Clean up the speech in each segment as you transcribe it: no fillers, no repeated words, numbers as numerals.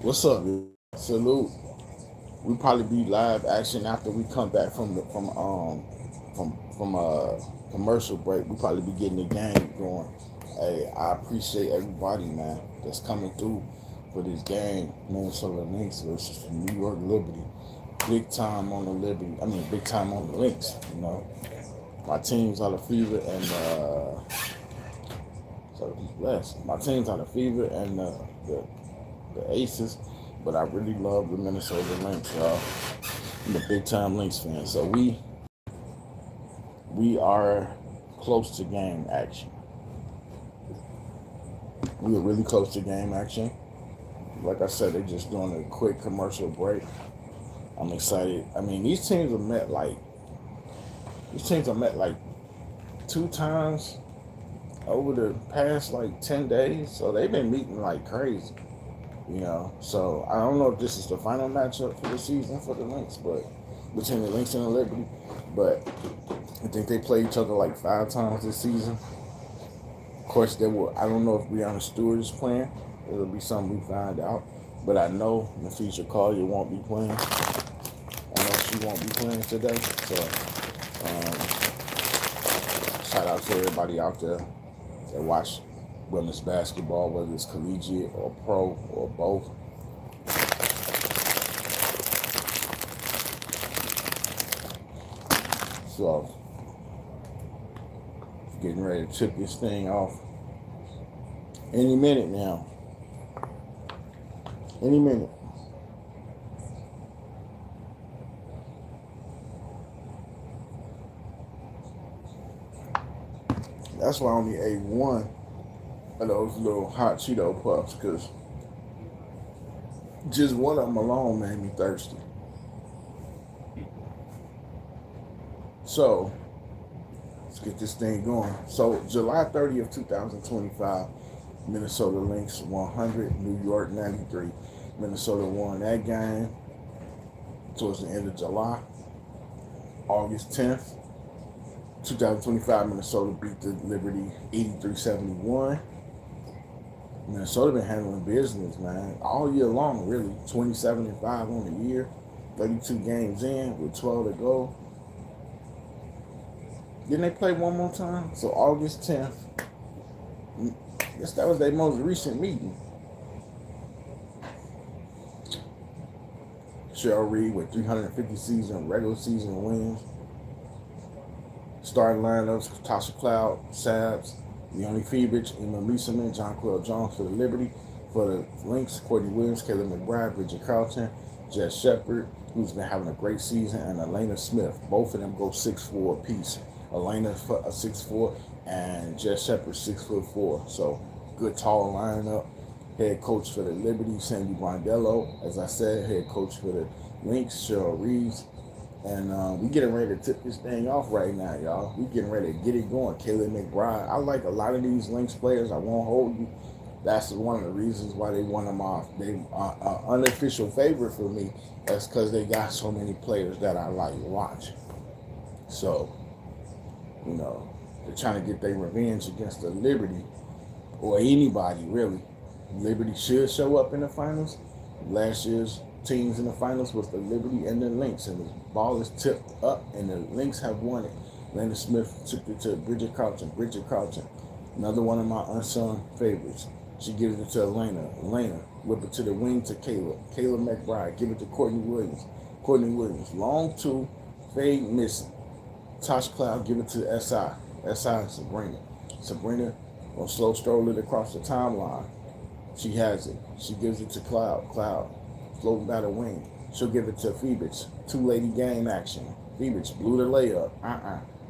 What's up? Salute. We probably be live action after we come back from commercial break. We probably be getting the game going. Hey, I appreciate everybody, man, that's coming through for this game. Minnesota Lynx versus the New York Liberty. Big time on the Liberty. I mean, big time on the Lynx. You know, my teams are the Fever and so bless. My teams are the Fever and the Aces, but I really love the Minnesota Lynx, y'all. I'm a big time Lynx fan, so we are close to game action. We are really close to game action. Like I said, they're just doing a quick commercial break. I'm excited. I mean, these teams are met like 2 times over the past like 10 days, so they've been meeting like crazy. So I don't know if this is the final matchup for the season for the Lynx, but between the Lynx and the Liberty, but I think they play each other like 5 times this season. Of course, they will. I don't know if Brianna Stewart is playing. It'll be something we find out. But I know Nafisha Collier won't be playing. I know she won't be playing today. So shout out to everybody out there that watch women's basketball, whether it's collegiate or pro or both. So getting ready to tip this thing off any minute now. Any minute. That's why I only ate one of those little hot Cheeto puffs, because just one of them alone made me thirsty. So let's get this thing going. So July 30th, 2025, Minnesota Lynx 100, New York 93. Minnesota won that game towards the end of July. August 10th, 2025, Minnesota beat the Liberty 83-71. Minnesota been handling business, man, all year long, really. 27-5 on the year, 32 games in with 12 to go. Didn't they play one more time? So August 10th, I guess that was their most recent meeting. Cheryl Reed with 350 regular season wins. Starting lineups: Tasha Cloud, Sabs, Leonie Fevich, Emma Meeseman, John Quill Jones for the Liberty. For the Lynx, Courtney Williams, Kayla McBride, Bridget Carlton, Jess Shepard, who's been having a great season, and Elena Smith. Both of them go 6'4" apiece. Elena 6'4" and Jess Shepard 6'4". So good tall lineup. Head coach for the Liberty, Sandy Brondello. As I said, head coach for the Lynx, Cheryl Reeves. And we getting ready to tip this thing off right now, y'all. We getting ready to get it going. Kayla McBride. I like a lot of these Lynx players. I won't hold you. That's one of the reasons why they won them off. They unofficial favorite for me. That's because they got so many players that I like to watch. So, they're trying to get their revenge against the Liberty, or anybody really. Liberty should show up in the finals. Last year's teams in the finals was the Liberty and the Lynx, and the ball is tipped up, and the Lynx have won it. Landon Smith took it to Bridget Carlton. Bridget Carlton, another one of my unsung favorites. She gives it to Elena. Elena, whip it to the wing to Kayla. Kayla McBride, give it to Courtney Williams. Courtney Williams, long two, fade missing. Tosh Cloud, give it to SI. SI and Sabrina. Sabrina will slow stroll it across the timeline. She has it. She gives it to Cloud. Cloud, floating by the wing. She'll give it to Phoebus. Two-lady game action. Phoebus blew the layup.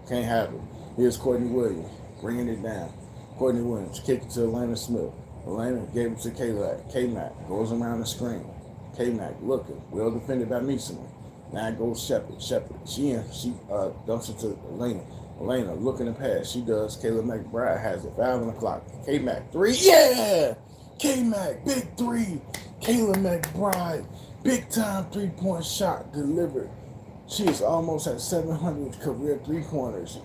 Can't have it. Here's Courtney Williams, bringing it down. Courtney Williams, kick it to Elena Smith. Elena gave it to K-Mac, goes around the screen. K-Mac looking, well defended by Meeseman. Now it goes Shepard. She dumps it to Elena. Elena looking to pass. She does. Kayla McBride has it. 5 on the clock. K-Mac, 3. Yeah! K-Mac, big 3. Kayla McBride, big time 3-point shot delivered. She is almost at 700 career 3-pointers.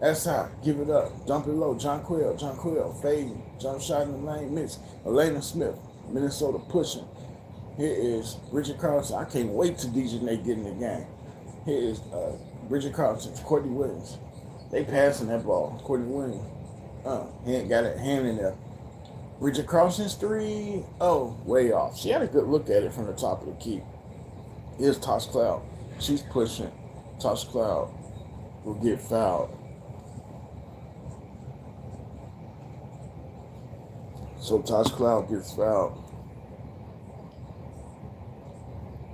SI, give it up. Dump it low. John Quill, fading. Jump shot in the lane, miss. Elena Smith, Minnesota pushing. Here is Bridget Carlson. I can't wait to DJ Nate get in the game. Here is Bridget Carlson, Courtney Williams. They passing that ball. Courtney Williams. He ain't got a hand in there. Bridget Carlson's three. Oh, way off. She had a good look at it from the top of the key. Here's Tosh Cloud. She's pushing. Tosh Cloud will get fouled. So Tosh Cloud gets fouled.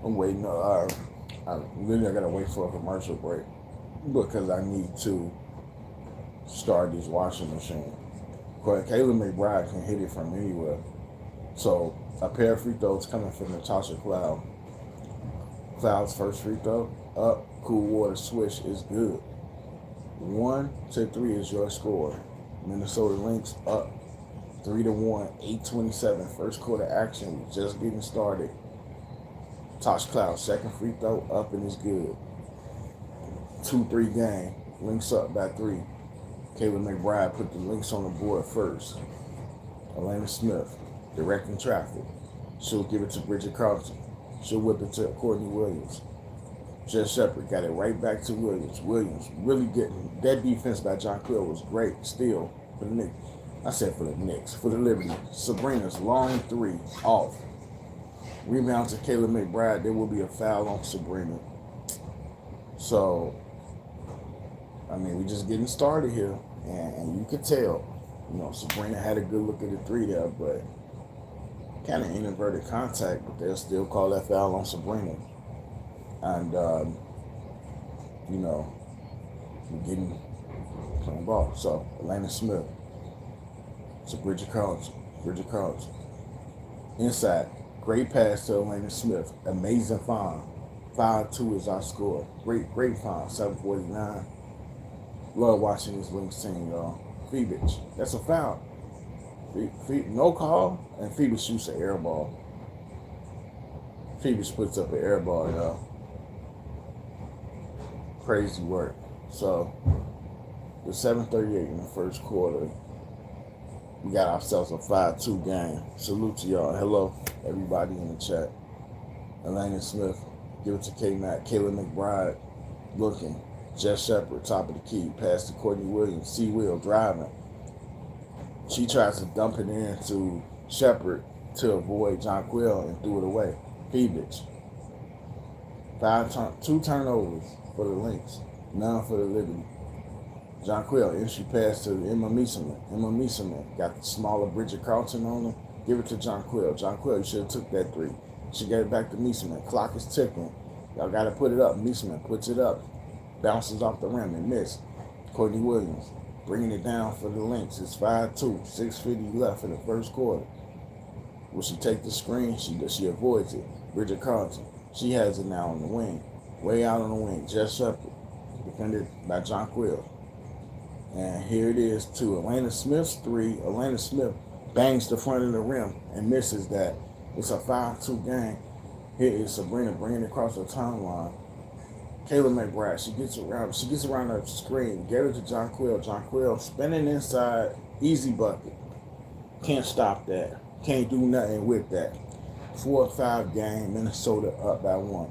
I'm waiting. Really, I gotta wait for a commercial break because I need to start this washing machine. Kayla McBride can hit it from anywhere. So a pair of free throws coming from Natasha Cloud. Cloud's first free throw up. Cool water swish is good. 1-3 is your score. Minnesota Lynx up 3-1. 8:27 first quarter action. We just getting started. Tosh Cloud second free throw up and is good. 2-3 game. Lynx up by 3. Kayla McBride put the Lynx on the board first. Elena Smith directing traffic. She'll give it to Bridget Carlson. She'll whip it to Courtney Williams. Jess Shepard got it right back to Williams. Williams really getting that defense by John Quill was great. Still for the Knicks. I said for the Knicks. For the Liberty. Sabrina's long three off. Rebound to Kayla McBride. There will be a foul on Sabrina. So, I mean, we just getting started here. And you could tell, Sabrina had a good look at the three there, but kind of inverted contact, but they'll still call that foul on Sabrina. And, we're getting playing ball. So, Elena Smith. So, Bridget Carlson. Inside. Great pass to Elena Smith. Amazing find. 5-2 is our score. Great find. 7:49. Love watching this Lynx team, y'all. Phoebus. That's a foul. No call, and Phoebus shoots an air ball. Phoebus puts up an air ball, y'all. Crazy work. So, with 7:38 in the first quarter, we got ourselves a 5-2 game. Salute to y'all. Hello, everybody in the chat. Elena Smith, give it to K-Mac. Kayla McBride, looking. Jess Shepard, top of the key. Pass to Courtney Williams. C-Will driving. She tries to dump it into Shepard to avoid John Quill and threw it away. Phoebus. 2 turnovers for the Lynx. None for the Liberty. John Quill, entry pass to Emma Mieseman. Got the smaller Bridget Carlson on him. Give it to John Quill. John Quill, you should have took that 3. She gave it back to Mieseman. Clock is ticking. Y'all got to put it up. Mieseman puts it up. Bounces off the rim and missed. Courtney Williams bringing it down for the Lynx. It's 5-2. 6:50 left in the first quarter. Will she take the screen? She avoids it. Bridget Carlson. She has it now on the wing. Way out on the wing. Jess Shepard. Defended by John Quill. And here it is to Elena Smith's 3. Elena Smith bangs the front of the rim and misses that. It's a 5-2 game. Here is Sabrina bringing it across the timeline. Kayla McBride, she gets around the screen, get it to John Quill. John Quill spinning inside, easy bucket. Can't stop that. Can't do nothing with that. 4-5 game, Minnesota up by 1.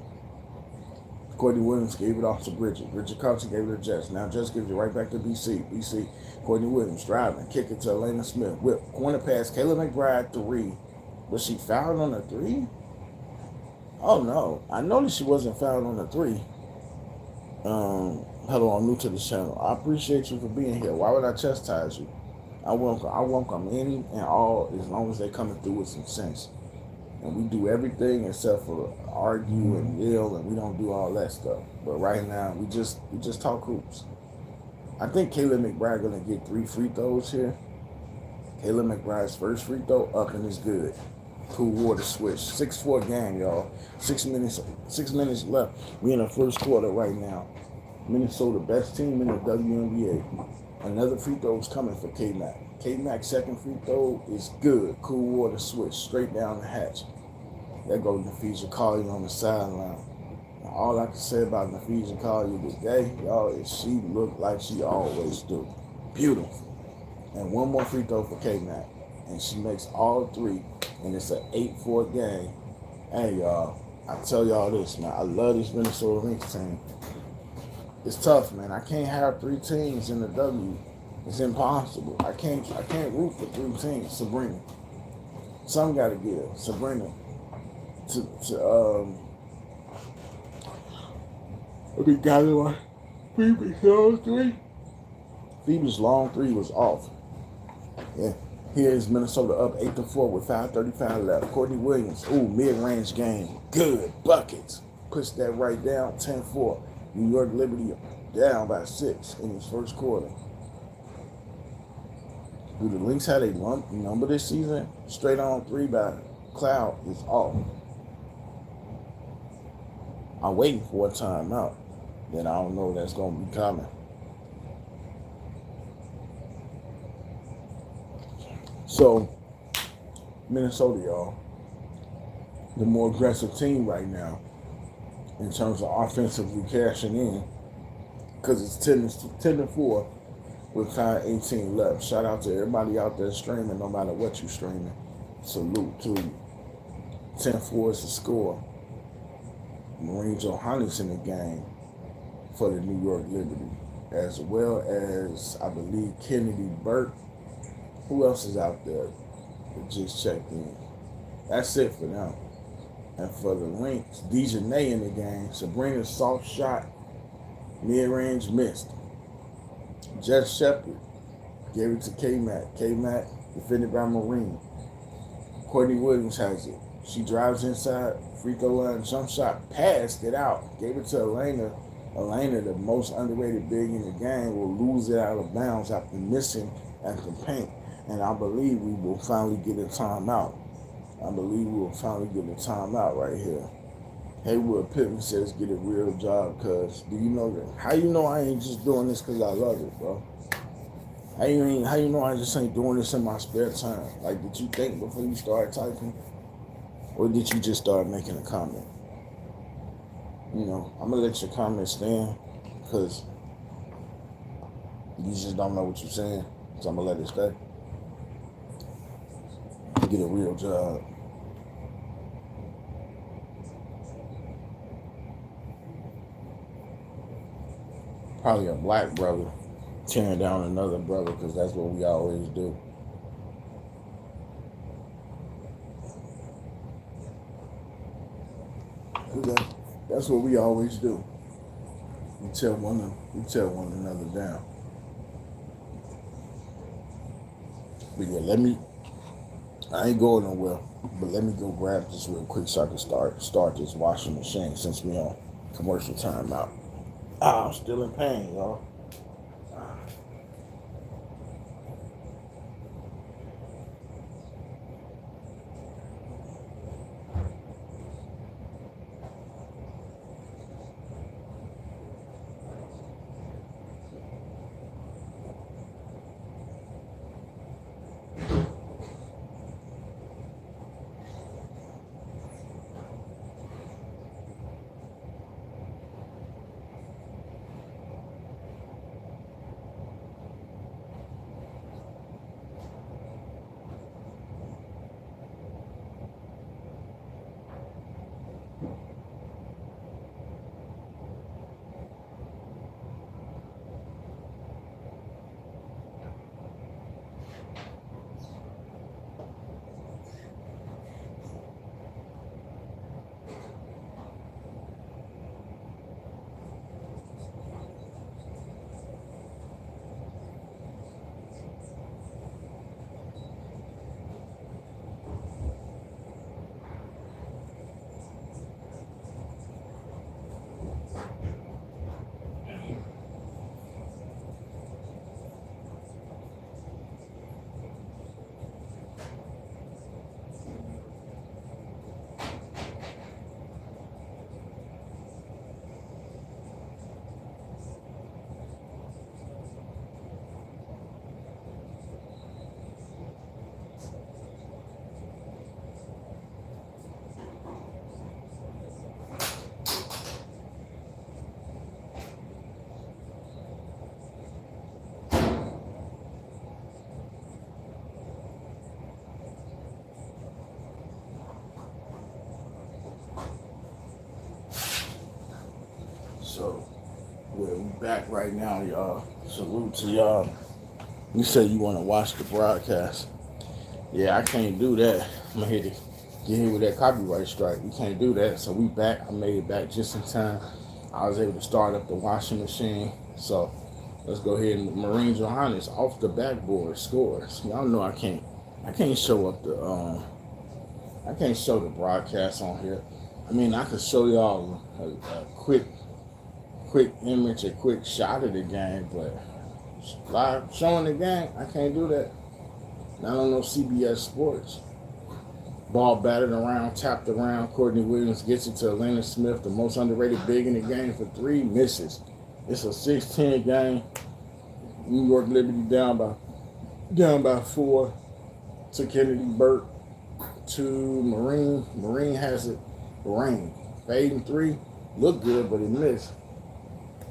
Courtney Williams gave it off to Bridget. Bridget Carlson gave it to Jess. Now Jess gives it right back to BC. Courtney Williams driving, kick it to Elena Smith. Whip, corner pass, Kayla McBride 3. Was she fouled on the 3? Oh no, I noticed she wasn't fouled on the 3. Hello, I'm new to the channel. I appreciate you for being here. Why would I chastise you? I welcome any and all as long as they coming through with some sense. And we do everything except for argue and yell, and we don't do all that stuff. But right now, we just talk hoops. I think Kayla McBride gonna get 3 free throws here. Kayla McBride's first free throw up and is good. Cool water switch. 6-4 game, y'all. 6 minutes left. We in the first quarter right now. Minnesota, best team in the WNBA. Another free throw is coming for K-Mac. K-Mac's second free throw is good. Cool water switch. Straight down the hatch. There goes Nafisa Collier on the sideline. Now, all I can say about Nafisa Collier today, y'all, is she looked like she always do. Beautiful. And one more free throw for K-Mac. And she makes all 3. And it's an 8-4 game. Hey, y'all, I tell y'all this, man. I love this Minnesota Lynx team. It's tough, man. I can't have 3 teams in the W. It's impossible. I can't root for 3 teams. Sabrina, some got to give. Sabrina to we got it on. Phoebe's long three. Phoebe's long three was off. Yeah. Here is Minnesota up 8-4 with 5:35 left. Courtney Williams, mid-range game. Good buckets. Push that right down, 10-4. New York Liberty down by 6 in his first quarter. Do the Lynx had a number this season? Straight on 3 by Cloud is off. I'm waiting for a timeout. Then I don't know that's going to be coming. So, Minnesota, y'all, the more aggressive team right now in terms of offensively cashing in, because it's 10-4 with 5:18 left. Shout out to everybody out there streaming, no matter what you're streaming. Salute to you. 10-4 is the score. Maureen Johannes in the game for the New York Liberty, as well as, I believe, Kennedy Burke. Who else is out there that just checked in? That's it for them. And for the Lynx, Dejanay in the game. Sabrina's soft shot, mid-range missed. Jess Shepard gave it to K-Mac. K-Mac defended by Marine. Courtney Williams has it. She drives inside, free throw line, jump shot, passed it out. Gave it to Elena. Elena, the most underrated big in the game, will lose it out of bounds after missing at the paint. And I believe we will finally get a timeout. Right here. Haywood Pittman says, get a real job, cuz. Do you know that? How you know I ain't just doing this because I love it, bro? How you know I just ain't doing this in my spare time? Like, did you think before you started typing? Or did you just start making a comment? You know, I'm going to let your comments stand because you just don't know what you're saying. So I'm going to let it stay. Get a real job. Probably a black brother tearing down another brother because that's what we always do. That's what we always do. We tear one another down. But yeah, I ain't going nowhere, but let me go grab this real quick so I can start this washing machine since we on commercial timeout. I'm still in pain, y'all. So we're back right now, y'all. Salute to y'all. You say you want to watch the broadcast. Yeah, I can't do that. I'm going to get hit with that copyright strike. We can't do that. So we back. I made it back just in time. I was able to start up the washing machine. So let's go ahead and Marine Johannes off the backboard scores. Y'all know I can't show up the I can't show the broadcast on here. I mean, I could show y'all a quick image, a quick shot of the game, but live showing the game, I can't do that. Not on no CBS Sports. Ball batted around, tapped around. Courtney Williams gets it to LYNX Smith, the most underrated big in the game, for 3, misses. It's a 6-10 game. New York Liberty down by 4 to Kennedy Burke to Marine. Marine has it. Rain. Fading 3. Looked good, but it missed.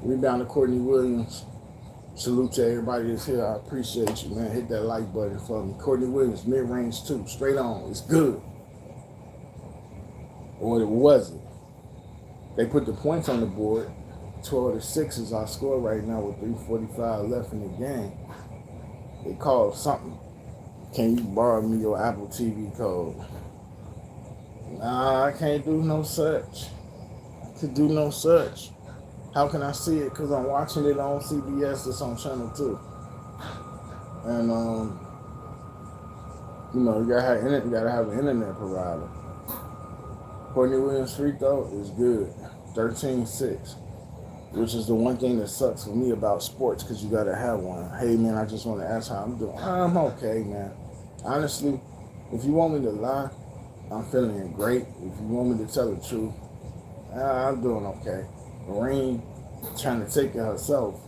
Rebound to Courtney Williams. Salute to everybody that's here. I appreciate you, man. Hit that like button for me. Courtney Williams, mid-range 2. Straight on. It's good. Or it wasn't. They put the points on the board. 12-6 is our score right now with 3:45 left in the game. They called something. Can you borrow me your Apple TV code? Nah, I can't do no such. I could do no such. How can I see it? Because I'm watching it on CBS. It's on Channel 2. And, you gotta have an internet provider. Courtney Williams' free throw is good. 13-6. Which is the one thing that sucks for me about sports, because you gotta have one. Hey, man, I just want to ask how I'm doing. I'm okay, man. Honestly, if you want me to lie, I'm feeling great. If you want me to tell the truth, I'm doing okay. Marine trying to take it herself.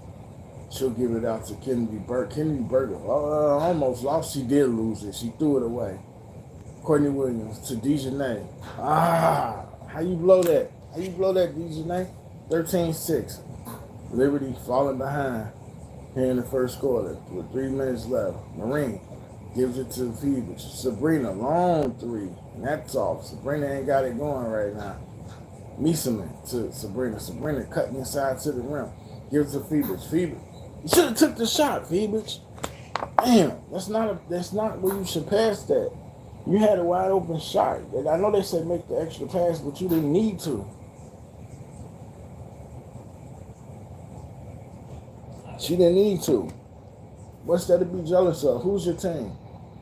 She'll give it out to Kennedy Burke. Kennedy Burke almost lost. She did lose it. She threw it away. Courtney Williams to Dejanay. How you blow that? How you blow that, Dejanay? 13-6. Liberty falling behind here in the first quarter with 3 minutes left. Marine gives it to Phoebus. Sabrina, long 3. And that's off. Sabrina ain't got it going right now. Mieseman to Sabrina. Sabrina cutting inside to the rim. Gives to Phoebus. Phoebus, you should have took the shot, Phoebus. Damn, that's not where you should pass that. You had a wide open shot. I know they said make the extra pass, but you didn't need to. She didn't need to. What's there to be jealous of? Who's your team?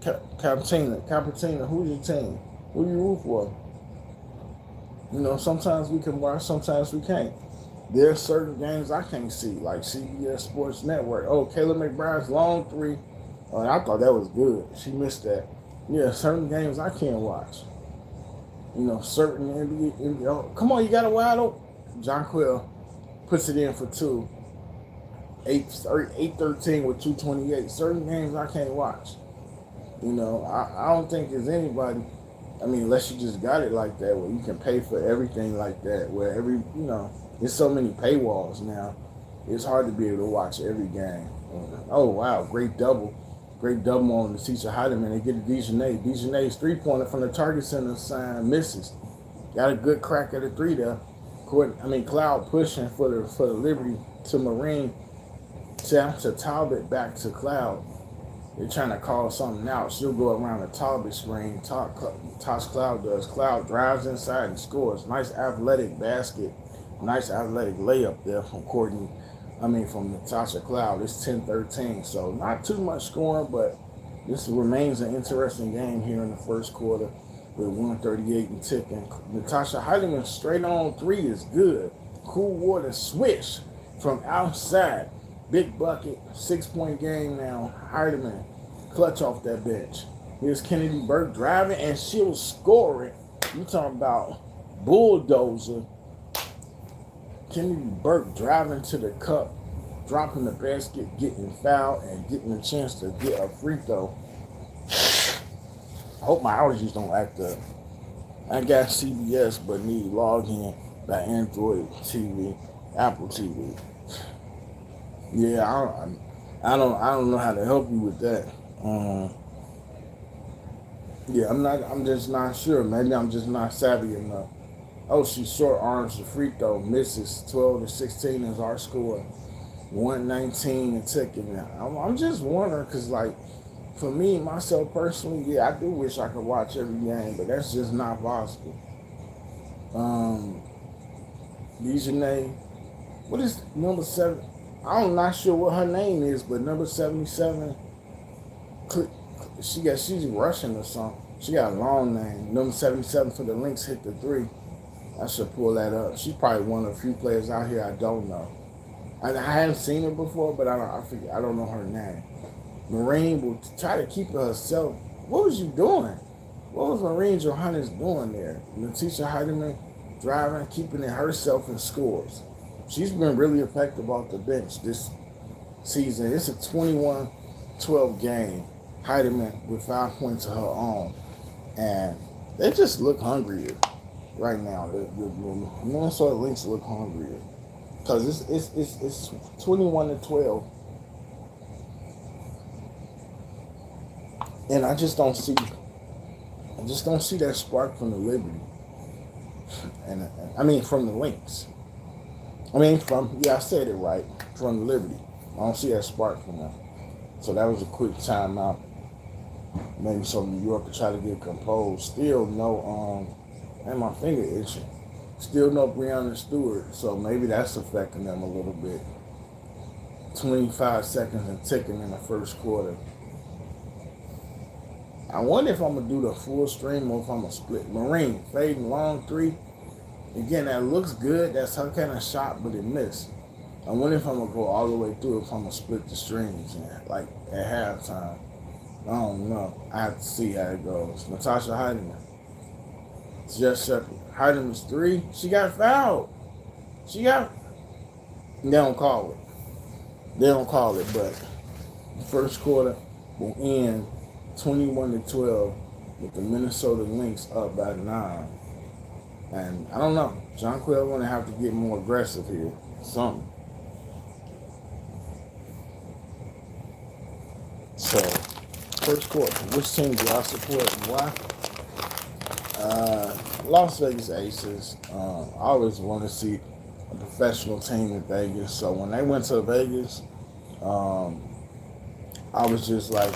Capatina, who's your team? Who you root for? You know, sometimes we can watch, sometimes we can't. There are certain games I can't see, like CBS Sports Network. Oh, Kayla McBride's long 3. Oh, I thought that was good. She missed that. Yeah, certain games I can't watch. You know, certain NBA. Oh, come on, you got a wide open. John Quill puts it in for 2. 8-13 with 2:28. Certain games I can't watch. You know, I don't think there's anybody. I mean, unless you just got it like that, where you can pay for everything like that, where there's so many paywalls now. It's hard to be able to watch every game. Oh wow, great double on the Teacher Heidemann. They get to Dejanay. Dejanay's 3-pointer from the target center sign misses. Got a good crack at a 3 there. Cloud pushing for the Liberty to Marine. To Talbot back to Cloud. They're trying to call something out. She'll go around the Talbot screen. Toss Cloud does. Cloud drives inside and scores. Nice athletic basket. Nice athletic layup there from Natasha Cloud. It's 10-13. So not too much scoring, but this remains an interesting game here in the first quarter with 138 and ticking. Natasha Heidemann straight on 3 is good. Cool water swish from outside. Big bucket, 6-point game now. Heidemann, clutch off that bench. Here's Kennedy Burke driving, and she'll score it. You talking about bulldozer. Kennedy Burke driving to the cup, dropping the basket, getting fouled, and getting a chance to get a free throw. I hope my allergies don't act up. I got CBS, but need login by Android TV, Apple TV. Yeah, I don't know how to help you with that. I'm just not sure. Maybe I'm just not savvy enough. Oh, she short arms the free throw, misses. 12-16 is our score. 119 and ticking. I'm just wondering, because, like, for me, myself personally, yeah, I do wish I could watch every game, but that's just not possible. Dejanay, what is number 7? I'm not sure what her name is, but number 77, she's Russian or something. She got a long name. Number 77 for the Lynx hit the 3. I should pull that up. She's probably one of the few players out here I don't know. I haven't seen her before, but I don't know her name. Marine will try to keep her herself. What was you doing? What was Marine Johannes doing there? Letitia Heidemann driving, keeping it herself in scores. She's been really effective off the bench this season. It's a 21-12 game. Heidemann with 5 points of her own. And they just look hungrier right now. The Minnesota Lynx look hungrier. Because it's 21-12. And I just don't see that spark from the Liberty. And I mean from the Lynx. I said it right. From the Liberty. I don't see that spark from them. So that was a quick timeout. Maybe so New York to try to get composed. Still no and my finger itching. Still no Breonna Stewart, so maybe that's affecting them a little bit. 25 seconds and ticking in the first quarter. I wonder if I'm going to do the full stream or if I'm going to split. Marine, fading long 3. Again, that looks good. That's her kind of shot, but it missed. I wonder if I'm going to go all the way through, if I'm going to split the streams, like at halftime. I don't know. I have to see how it goes. Natasha Heidemann. Jess Shepard. Heideman's 3. She got fouled. They don't call it. But the first quarter will end 21-12 with the Minnesota Lynx up by 9. And I don't know. Jonquel going to have to get more aggressive here. Something. So, first quarter. Which team do I support and why? Las Vegas Aces. I always want to see a professional team in Vegas. So when they went to Vegas, I was just like,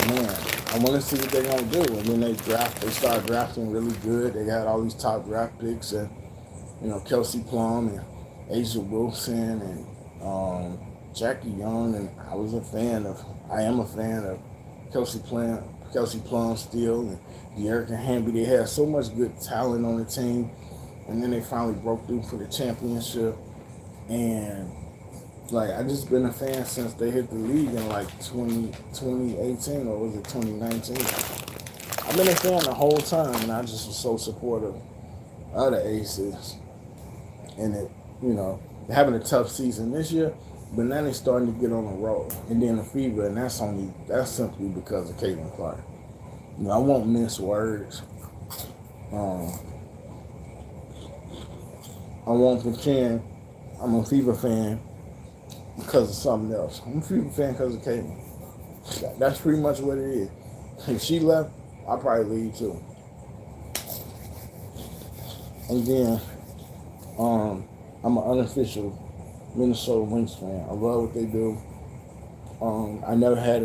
man, I want to see what they're going to do. And then they started drafting really good. They had all these top draft picks and, Kelsey Plum and Asia Wilson and Jackie Young. And I am a fan of Kelsey Plum still, and De'Erica Hamby. They had so much good talent on the team, and then they finally broke through for the championship. And I just been a fan since they hit the league in 2018, or was it 2019? I've been a fan the whole time, and I just was so supportive of the Aces. And they're having a tough season this year, but now they're starting to get on the road. And then the fever, and that's simply because of Caitlin Clark. I won't mince words. I won't pretend I'm a Fever fan because of something else. I'm a Fever fan because of Caitlin. That's pretty much what it is. If she left, I'll probably leave too. And then I'm an unofficial Minnesota Lynx fan. I love what they do. I never had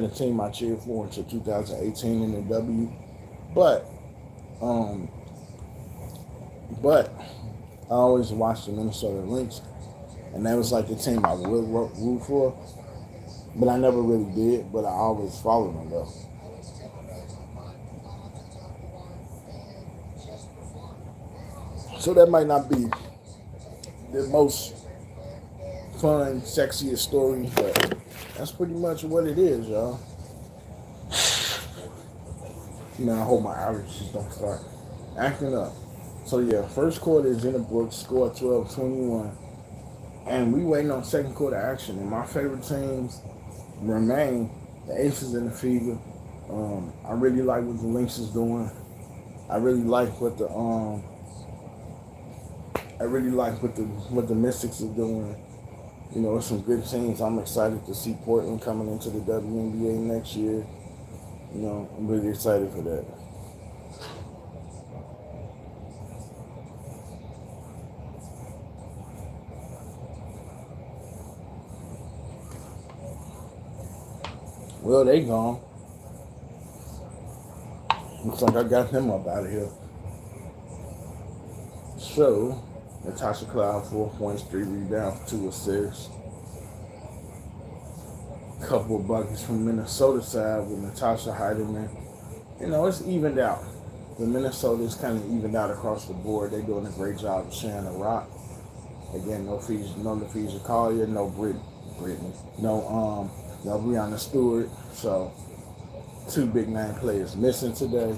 a team I cheered for until 2018 in the W, but I always watched the Minnesota Lynx, and that was the team I would root for, but I never really did. But I always followed them though. So that might not be the most fun, sexiest story, but that's pretty much what it is, y'all. I hope my allergies don't start acting up. So yeah, first quarter is in the books, score 12-21. And we waiting on second quarter action. And my favorite teams remain the Aces and the Fever. I really like what the Lynx is doing. I really like what the Mystics are doing. It's some good teams. I'm excited to see Portland coming into the WNBA next year. I'm really excited for that. Well, they gone. Looks like I got him up out of here. So, Natasha Cloud, 4 points, 3 rebounds, 2 assists. Couple of buckets from Minnesota side with Natasha Heidemann. You know, it's evened out. The Minnesota is kind of evened out across the board. They're doing a great job of sharing the rock. Again, no Feasia Collier, no Brittany, no Brianna Stewart. So 2 big name players missing today.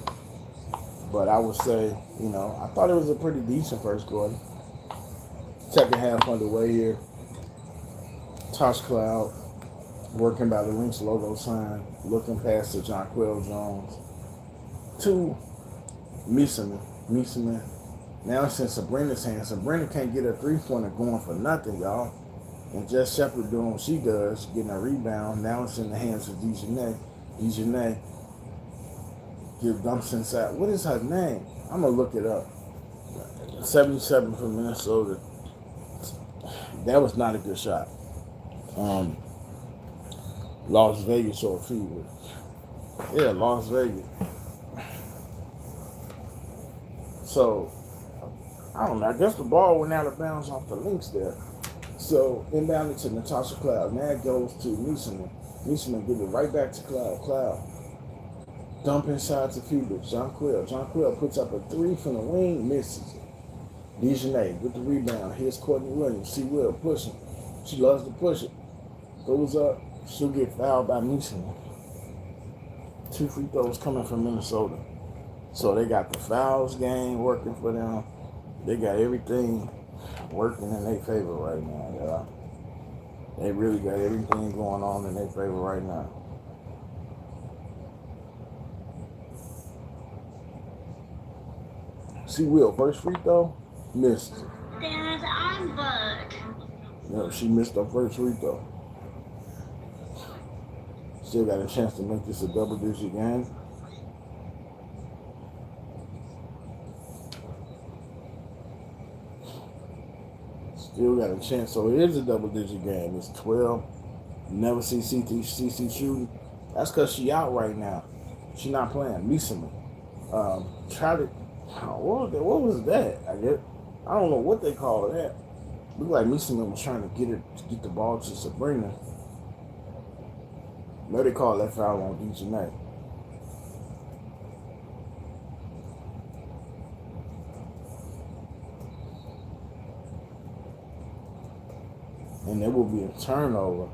But I would say, you know, I thought it was a pretty decent first quarter. Second half underway here. Tosh Cloud working by the LYNX logo sign, looking past the Jonquel Jones to Mieseman. Now it's in Sabrina's hands. Sabrina can't get a 3-pointer going for nothing, y'all. And Jess Shepard doing what she does, getting a rebound. Now it's in the hands of Dejanay. Dejanay dumps inside. What is her name? I'm going to look it up. 77 from Minnesota. That was not a good shot. Las Vegas or Fever. Yeah, Las Vegas. So, I don't know. I guess the ball went out of bounds off the LYNX there. So, inbounded to Natasha Cloud. Now it goes to Mieseman. Mieseman give it right back to Cloud. Cloud. Dump inside to Fever. Jonquel puts up a 3 from the wing, misses it. Dejanay with the rebound. Here's Courtney Williams. She will push it. She loves to push it. Goes up. She'll get fouled by Mieseman. 2 free throws coming from Minnesota. So they got the fouls game working for them. They got everything working in their favor right now, y'all. They really got everything going on in their favor right now. She will. First free throw, missed it. Dad, I'm bugged. No, she missed her first free throw. Still got a chance to make this a double-digit game. Still got a chance. So it is a double-digit game. It's 12. You never see CC shooting. That's because she out right now. She not playing. Mieseman. Tried it. What was that? I don't know what they call that. Looked like Mieseman was trying to get the ball to Sabrina. No, they call that foul on Dejanay. And there will be a turnover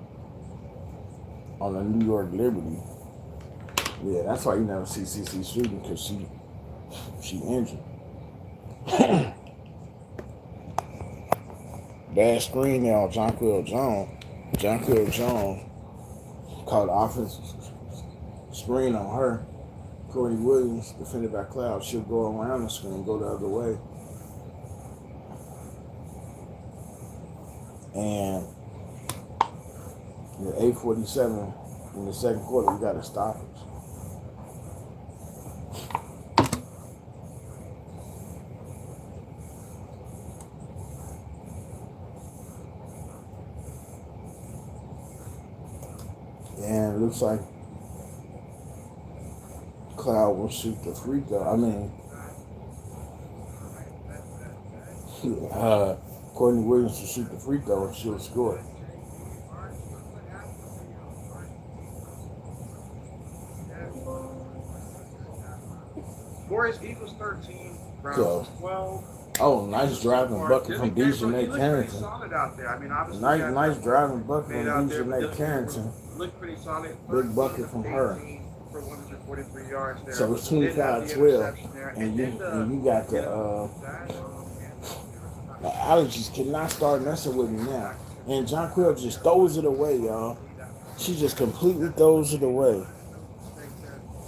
on the New York Liberty. Yeah, that's why you never see CC shooting, because she injured. Bad screen there on Jonquel Jones. Jonquel Jones called the offensive screen on her. Courtney Williams, defended by Cloud, she'll go around the screen, go the other way. And the 8:47 in the second quarter, we got to stop it. And it looks like Cloud will shoot the free throw. Courtney Williams will shoot the free throw and she'll score it. Warriors Eagles 13, Browns 12. Oh, nice driving bucket from Dejanay Carrington. Solid out there. I mean, obviously, nice driving bucket from Dejanay Carrington. Looked pretty solid. Big bucket from her. For 143 yards there. So it's 25-12, and you got the allergies cannot start messing with me now. And Jonquel just throws it away, y'all. She just completely throws it away.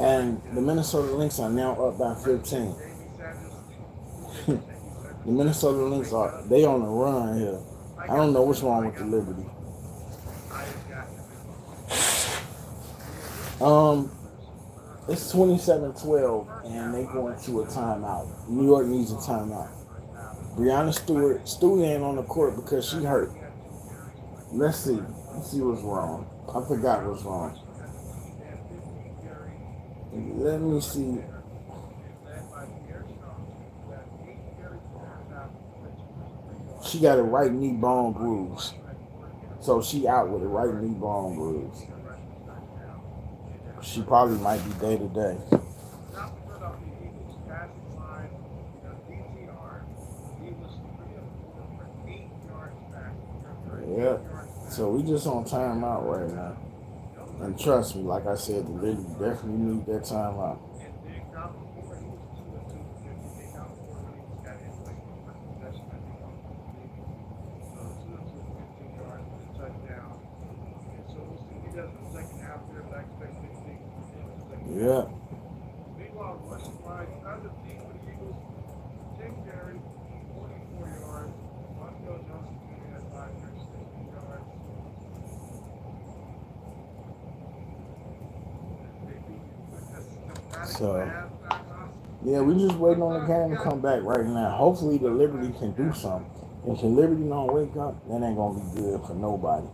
And the Minnesota LYNX are now up by 15. The Minnesota LYNX they on the run here. I don't know what's wrong with the Liberty. It's 27-12, and they going to a timeout. New York needs a timeout. Brianna Stewart ain't on the court because she hurt. Let's see what's wrong. I forgot what's wrong. Let me see. She got a right knee bone bruise. So she out with a right knee bone bruise. She probably might be day to day. Yeah. So we just on timeout right now. And trust me, like I said, the lady definitely need that timeout. Yeah. So, yeah, we just waiting on the game to come back right now. Hopefully the Liberty can do something. If the Liberty don't wake up, that ain't going to be good for nobody.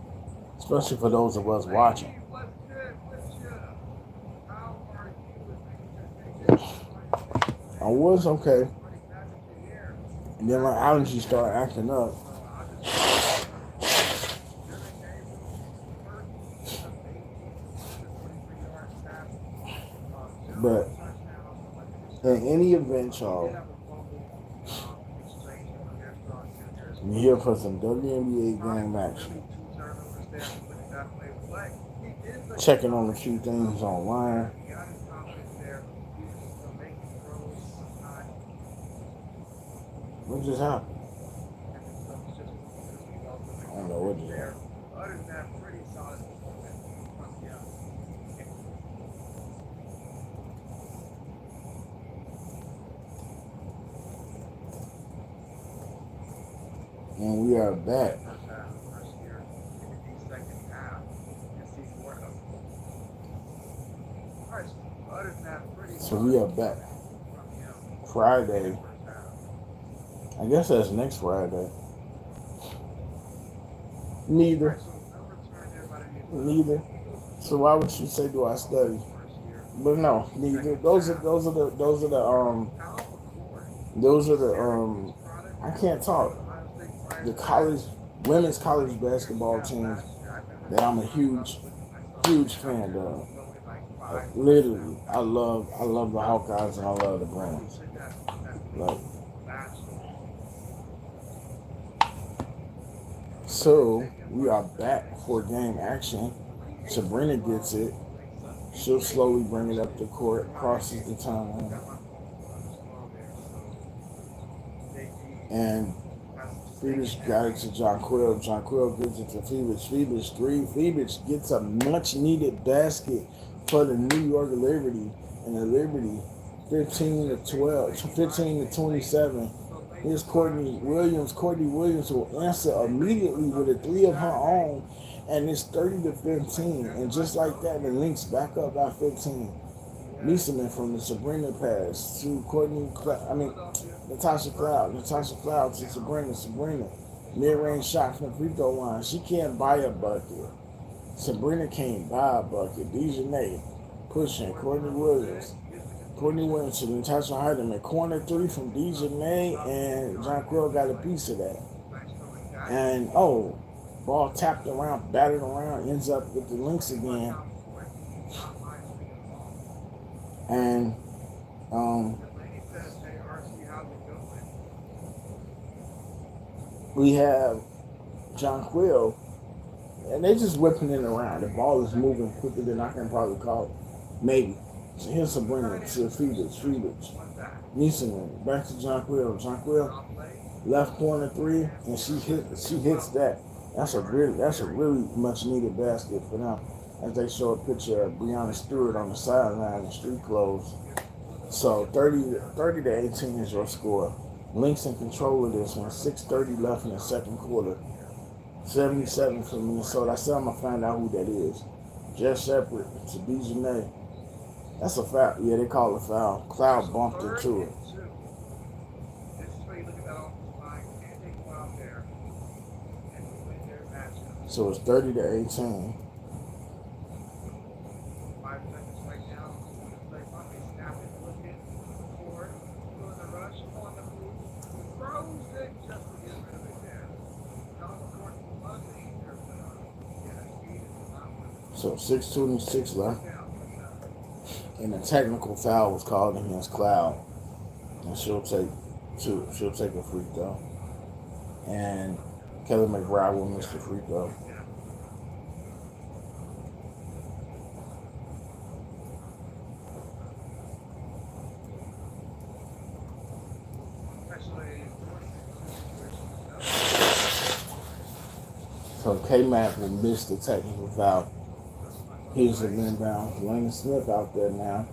Especially for those of us watching. I was okay. And then my allergies started acting up. But in any event, y'all, I'm here for some WNBA game action. Checking on a few things online. What just happened? I don't know what just happened. And we are back. So we are back. Friday. I guess that's next Friday. Neither. So why would you say do I study? But no, neither. Those are the I can't talk. The women's college basketball teams that I'm a huge fan of. Literally, I love the Hawkeyes and I love the Browns. Like, so we are back for game action. Sabrina gets it. She'll slowly bring it up the court, crosses the timeline, and Phoebus got it to Jonquil. Jonquil gives it to Phoebus. Phoebus 3. Phoebus gets a much needed basket for the New York Liberty, and the Liberty 15 to 27. Here's Courtney Williams. Courtney Williams will answer immediately with a 3 of her own, and it's 30 to 15. And just like that, the Lynx back up by 15. Nieseman from the Sabrina pass to Natasha Cloud. Natasha Cloud to Sabrina. Sabrina. Mid-range shot from the free throw line. She can't buy a bucket. Sabrina can't buy a bucket. Dejanay pushing. Courtney Williams to Natasha Heidemann. Corner 3 from Dejanay, and Jonquil got a piece of that. And, ball tapped around, batted around, ends up with the Lynx again. And, we have Jonquil, and they just whipping it around. The ball is moving quicker than I can probably call it. Maybe. So here's Sabrina to Phoebus. Nieseman, back to Jonquil. Jonquil, left corner 3, and she hits that. That's a really much needed basket for them. As they show a picture of Breonna Stewart on the sideline in street clothes. So 30 to 18 is your score. Lynx in control of this one. 6:30 left in the second quarter. 77 for Minnesota. I said I'm going to find out who that is. Jess Shepard to Dejanay. That's a foul. Yeah, they call it a foul. Cloud bumped into it. So it's 30 to 18. So 6:26 left. And a technical foul was called against Cloud. And she'll take a free throw. And Kelly McBride will miss the free throw. So K-Mac will miss the technical foul. Here's the inbound. Lane Smith out there now.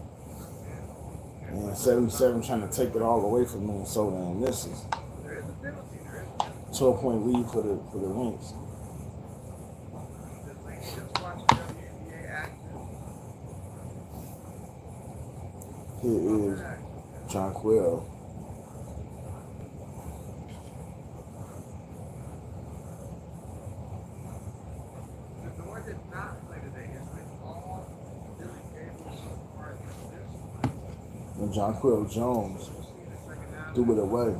And 77 trying to take it all away from Minnesota and misses. 12-point lead for the Lynx. Here is John Quill. And John Quill Jones threw it away.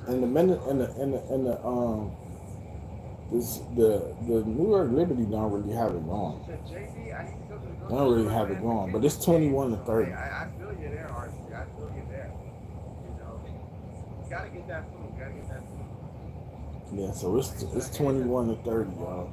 In the minute the New York Liberty don't really have it going. They don't really have it going, but it's 21-30. I feel you there, RC. I feel you there. You know, you gotta get that food. You gotta get that food. Yeah, so it's 21-30, y'all.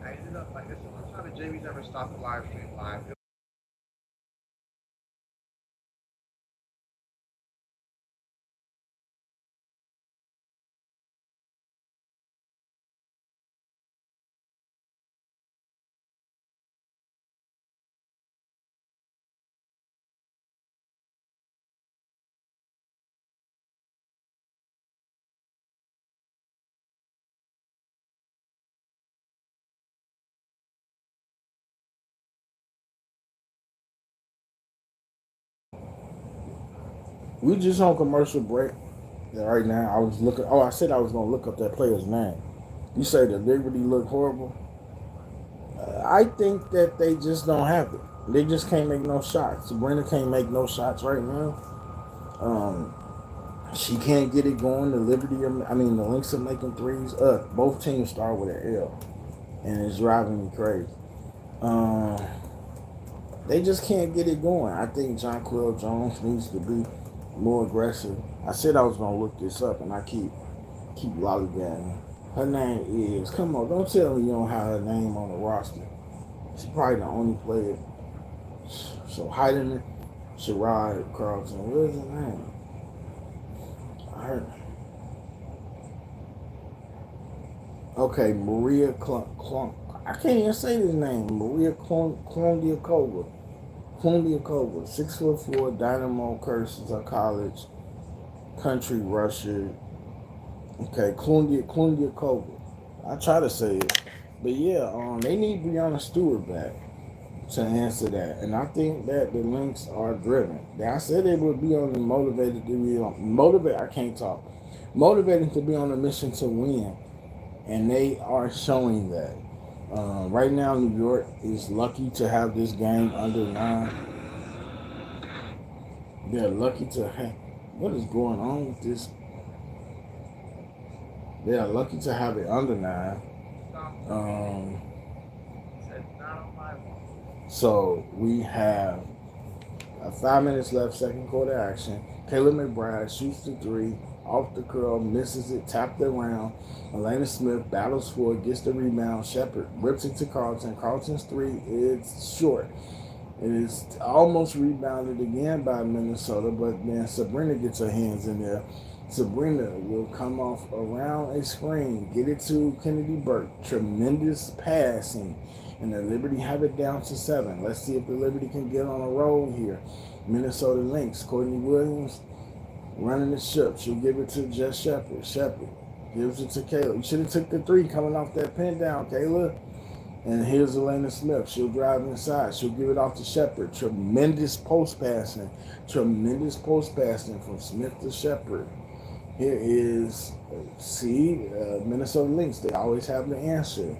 I ended up like this is the first time that JB's ever stopped the live stream live. We just on commercial break. Right now, I was looking. Oh, I said I was gonna look up that player's name. You say the Liberty look horrible. I think that they just don't have it. They just can't make no shots. Sabrina can't make no shots right now. She can't get it going. The Lynx are making threes. Both teams start with an L, and it's driving me crazy. They just can't get it going. I think John Quill Jones needs to be more aggressive. I said I was gonna look this up, and I keep lollygagging. Her name is. Come on, don't tell me you don't have her name on the roster. She's probably the only player. So Heidemann, Sherrod Carlton. What is her name? Okay, Maria Clunk. I can't even say this name. Maria Klondiakova. Klumbia 6'4", Dynamo curses of college, country rusher. Okay, Klumbia. I try to say it, but yeah, they need Breonna Stewart back to answer that, and I think that the Lynx are driven. I said they would be on the motivated to be on motivate. I can't talk. Motivated to be on a mission to win, and they are showing that. Right now, New York is lucky to have this game under 9. They're lucky to have. What is going on with this? They are lucky to have it under 9. So we have 5 minutes left, second quarter action. Caleb McBride shoots the 3, off the curl, misses it, tapped it around. Elena Smith battles for it, gets the rebound. Shepard rips it to Carlton. Carlton's 3 is short. It is almost rebounded again by Minnesota, but then Sabrina gets her hands in there. Sabrina will come off around a screen, get it to Kennedy Burke. Tremendous passing. And the Liberty have it down to 7. Let's see if the Liberty can get on a roll here. Minnesota Lynx, Courtney Williams running the ship. She'll give it to Jess Shepard. Shepard gives it to Kayla. You should have took the 3 coming off that pin down, Kayla. And here's Elena Smith. She'll drive inside. She'll give it off to Shepard. Tremendous post passing. Tremendous post passing from Smith to Shepard. Here is, Minnesota Lynx. They always have the answer.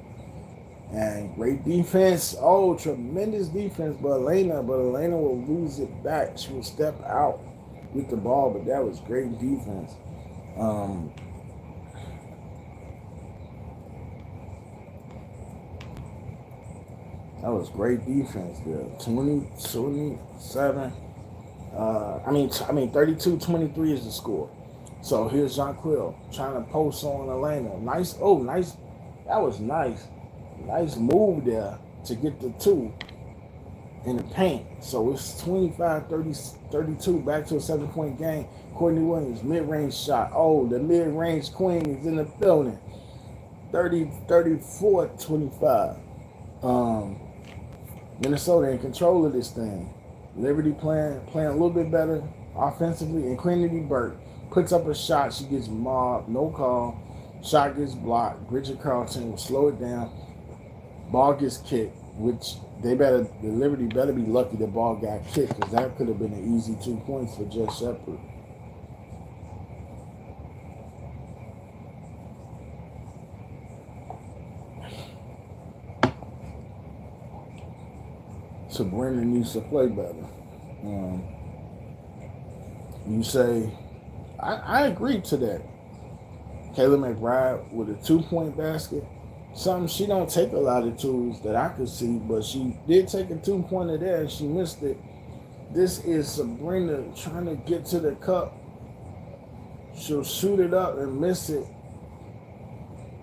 And great defense. Oh, tremendous defense by Elena. But Elena will lose it back. She will step out with the ball. But that was great defense. That was great defense there. 27. 32-23 is the score. So here's Jonquil trying to post on Elena. Nice. That was nice. Nice move there to get the 2 in the paint. So it's 25-32, back to a 7-point game. Courtney Williams, mid-range shot. Oh, the mid-range queen is in the building. 34-25. Minnesota in control of this thing. Liberty playing a little bit better offensively. And Kennedy Burke puts up a shot. She gets mobbed. No call. Shot gets blocked. Bridget Carlton will slow it down. Ball gets kicked, which the Liberty better be lucky the ball got kicked, because that could have been an easy 2 points for Jess Shepard. Sabrina needs to play better. You say, I agree to that. Kayla McBride with a 2-point basket. Something she don't take a lot of tools that I could see, but she did take a 2-pointer there and she missed it. This is Sabrina trying to get to the cup. She'll shoot it up and miss it.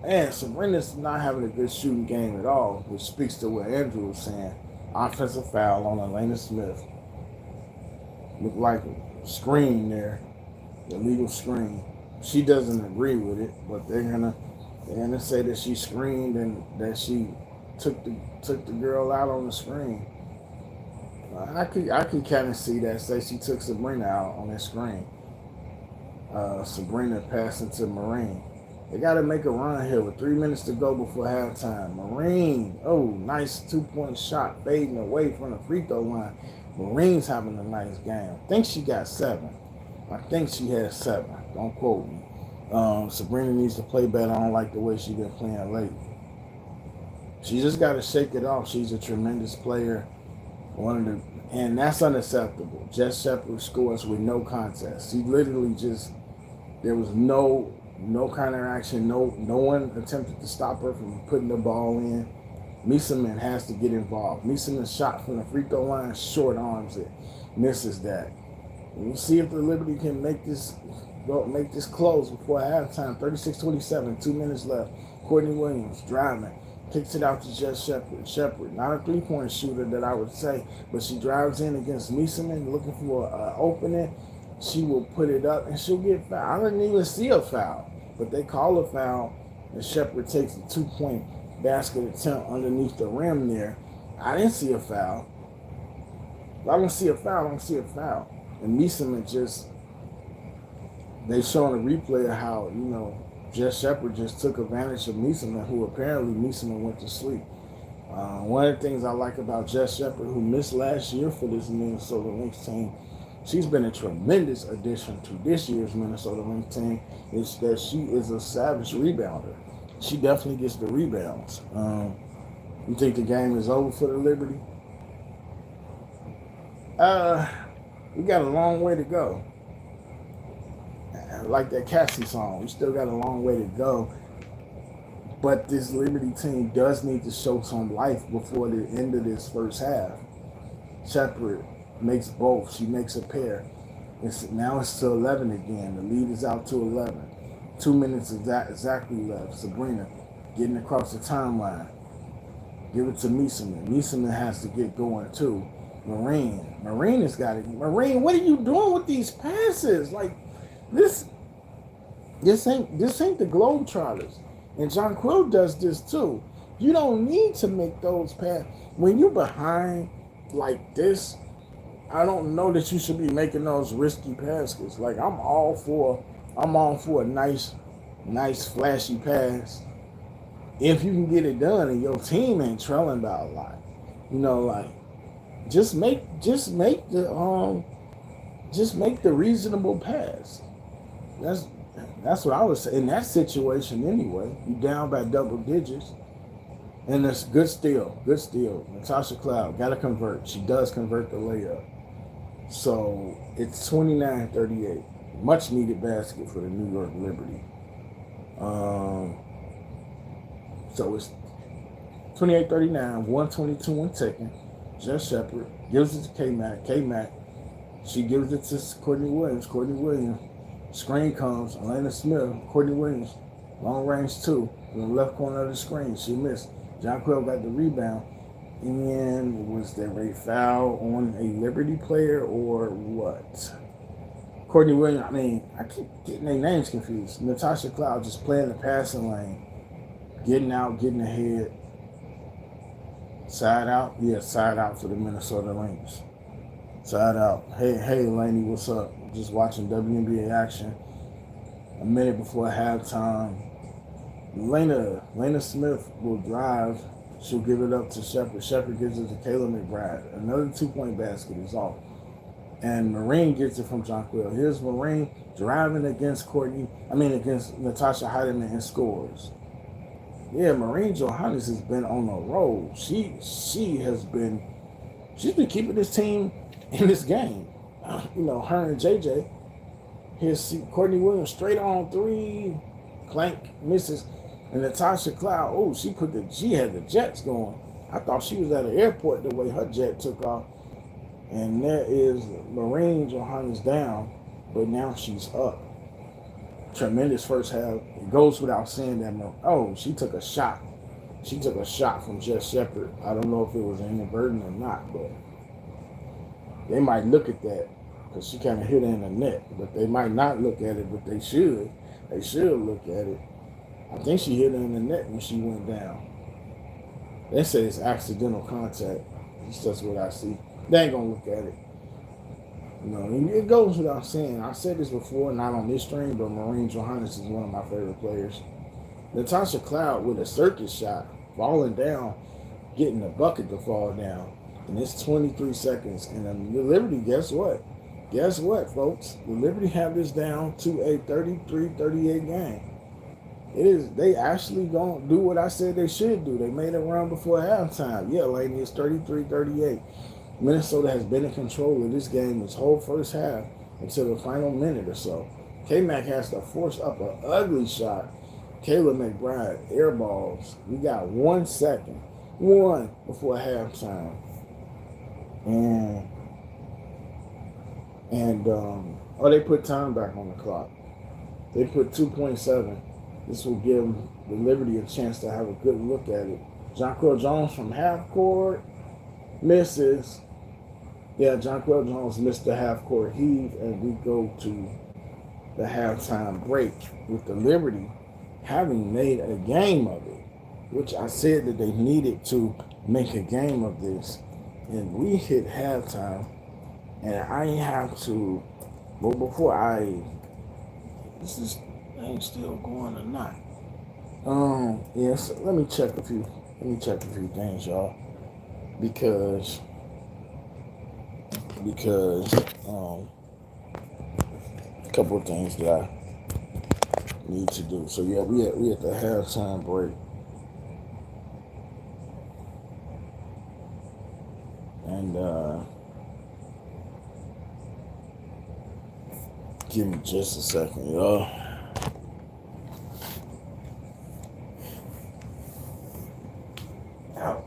And Sabrina's not having a good shooting game at all, which speaks to what Andrew was saying. Offensive foul on Elena Smith. Looked like a screen there, illegal screen. She doesn't agree with it, but they're gonna say that she screened and that she took the girl out on the screen. I could kind of see that. Say she took Sabrina out on that screen. Sabrina passing to Marine. They got to make a run here with 3 minutes to go before halftime. Marine, nice 2-point shot fading away from the free throw line. Marine's having a nice game. I think she got 7. I think she had 7. Don't quote me. Sabrina needs to play better. I don't like the way she's been playing late. She just got to shake it off. She's a tremendous player. And that's unacceptable. Jess Shepard scores with no contest. She literally there was no counteraction. No one attempted to stop her from putting the ball in. Mieseman has to get involved. Mieseman's shot from the free throw line, short arms it, misses that. We'll see if the Liberty can make this close before halftime. 36-27, 2 minutes left. Courtney Williams driving, kicks it out to Jess Shepard. Shepard, not a 3-point shooter that I would say, but she drives in against Mieseman, looking for an opening. She will put it up and she'll get fouled. I didn't even see a foul, but they call a foul, and Shepard takes a 2-point basket attempt underneath the rim there. I didn't see a foul. I don't see a foul. I don't see a foul. And Meeseman just, they showing a replay of how, Jess Shepard just took advantage of Meeseman, who apparently Meeseman went to sleep. One of the things I like about Jess Shepard, who missed last year for this Minnesota Lynx team, she's been a tremendous addition to this year's Minnesota Lynx team, is that she is a savage rebounder. She definitely gets the rebounds. You think the game is over for the Liberty? We got a long way to go. Like that Cassie song, we still got a long way to go. But this Liberty team does need to show some life before the end of this first half. Shepard makes both. She makes a pair. Now it's to 11 again. The lead is out to 11. 2 minutes exactly left. Sabrina getting across the timeline. Give it to Meeseman. Meeseman has to get going too. Marine has got it. Marine, what are you doing with these passes? Like this ain't the Globetrotters. And Jonquil does this too. You don't need to make those passes. When you're behind like this, I don't know that you should be making those risky passes. Like I'm all for a nice flashy pass if you can get it done and your team ain't trailing by a lot. Just make the reasonable pass. That's what I was saying. In that situation anyway, you down by double digits. And it's good steal. Natasha Cloud got to convert. She does convert the layup. So it's 29-38. Much needed basket for the New York Liberty. So it's 28-39, 122 and ticking. Jess Shepard gives it to K-Mac. K-Mac, she gives it to Courtney Williams. Courtney Williams. Screen comes. Elena Smith. Courtney Williams. Long range two. In the left corner of the screen. She missed. Jonquil got the rebound. And was there a foul on a Liberty player or what? Courtney Williams, I keep getting their names confused. Natasha Cloud just playing the passing lane. Getting out, getting ahead. Side out? Yeah, side out for the Minnesota Lynx. Side out. Hey, Laney, what's up? Just watching WNBA action. A minute before halftime. Lena Smith will drive. She'll give it up to Shepard. Shepard gives it to Kayla McBride. Another 2-point basket is off. And Marine gets it from Jonquil. Here's Marine driving against Natasha Heidemann and scores. Yeah, Marine Johannes has been on a roll. She's been keeping this team in this game. Her and JJ. Here's Courtney Williams straight on three. Clank misses. And Natasha Cloud, she had the jets going. I thought she was at an airport the way her jet took off. And there is Marine Johannes down, but now she's up. Tremendous first half. It goes without saying that. She took a shot. She took a shot from Jess Shepard. I don't know if it was inadvertent or not, but they might look at that because she kind of hit her in the net. But they might not look at it, but they should. They should look at it. I think she hit her in the net when she went down. They say it's accidental contact. That's just what I see. They ain't gonna look at it. It goes without saying. I said this before, not on this stream, but Marine Johannes is one of my favorite players. Natasha Cloud with a circus shot, falling down, getting the bucket to fall down. And it's 23 seconds. And the Liberty, guess what? Guess what, folks? The Liberty have this down to a 33-38 game. They actually gonna do what I said they should do. They made a run before halftime. Yeah, lady, it's 33-38. Minnesota has been in control of this game this whole first half until the final minute or so. K-Mac has to force up an ugly shot. Kayla McBride air balls. We got 1 second. One before halftime. And they put time back on the clock. They put 2.7. This will give the Liberty a chance to have a good look at it. Jonquil Jones from half court misses. Yeah, Jonquil Jones missed the half court heave, and we go to the halftime break with the Liberty having made a game of it, which I said that they needed to make a game of this. And we hit halftime And I ain't have to. But before is this thing still going or not? Yes. Let me check a few. Let me check a few things, y'all, because a couple of things that I need to do. So yeah, we at the halftime break, and give me just a second, y'all. Ouch.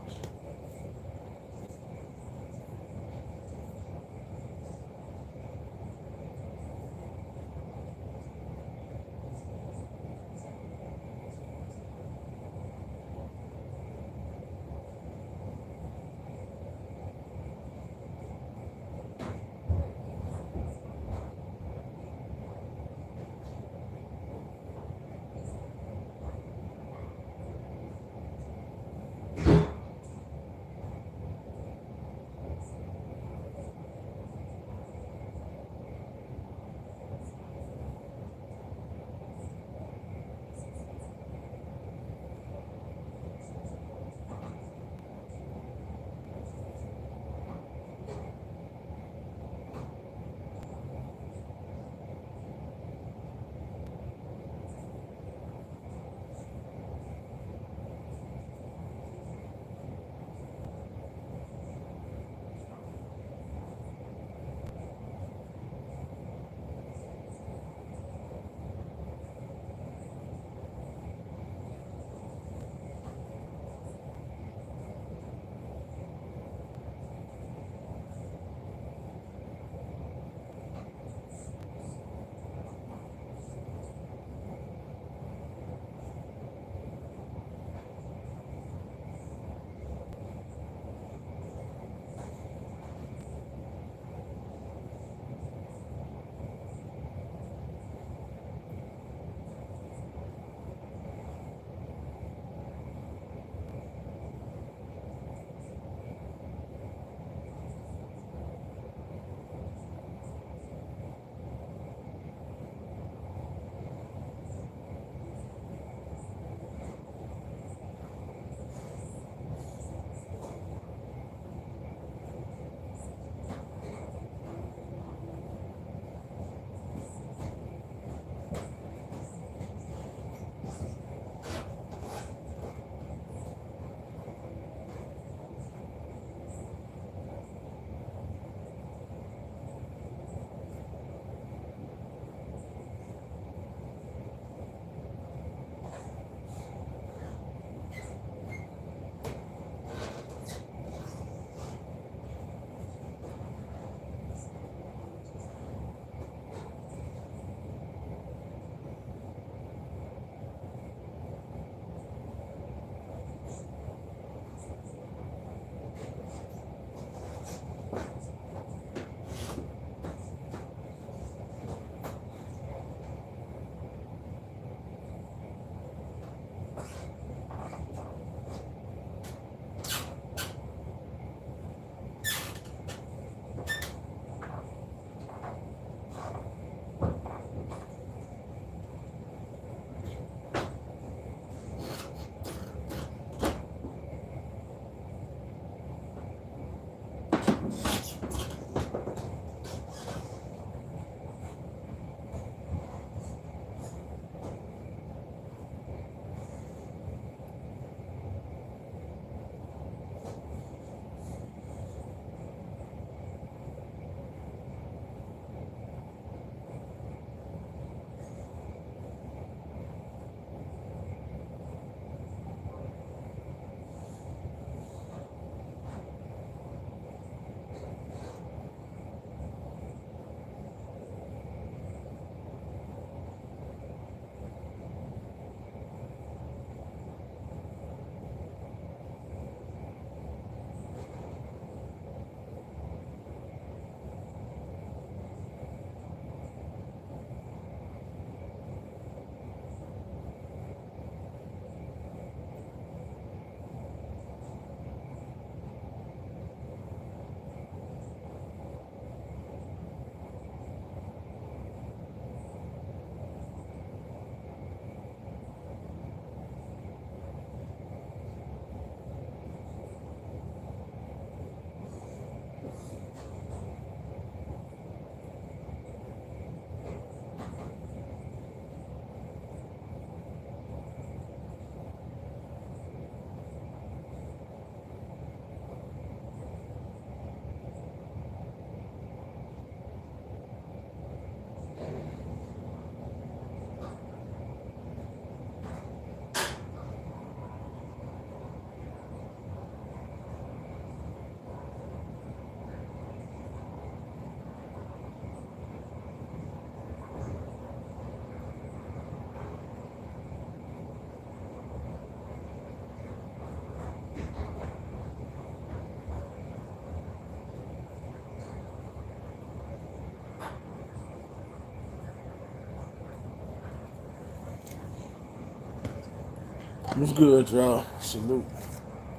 What's good, y'all? Salute.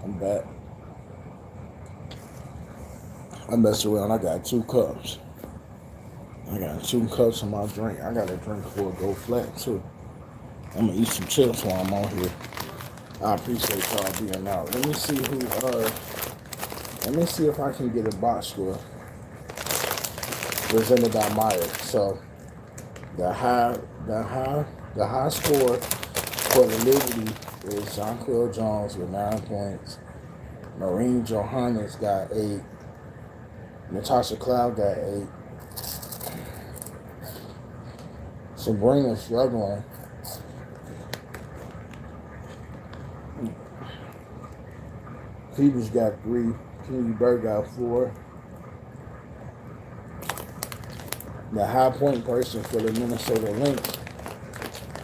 I'm back. I messed around. I got 2 cups. I got 2 cups of my drink. I got a drink before it go flat too. I'm gonna eat some chips while I'm on here. I appreciate y'all being out. Let me see who. Let me see if I can get a box score presented by Myers. So the high score for the Liberty is Jonquil Jones with 9 points. Maureen Johannes got 8. Natasha Cloud got 8. Sabrina struggling. Phoebe's got 3. Kennedy Bird got 4. The high point person for the Minnesota Lynx,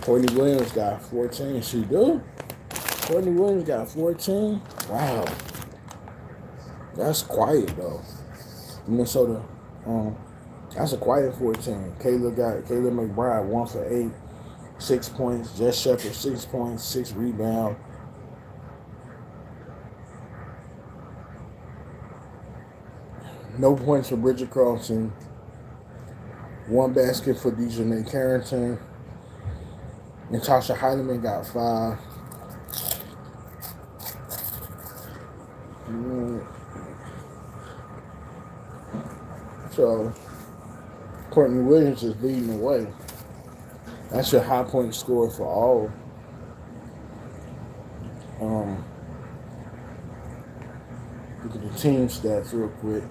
Courtney Williams got 14. She do? Courtney Williams got 14? Wow. That's quiet though. Minnesota, that's a quiet 14. Kayla McBride 1 for 8, 6 points. Jess Shepard 6 points, 6 rebounds. No points for Bridget Carlson. 1 basket for Dejanay Carrington. Natasha Heidemann got 5. So Courtney Williams is leading the way. That's your high point score for all. Look at the team stats real quick.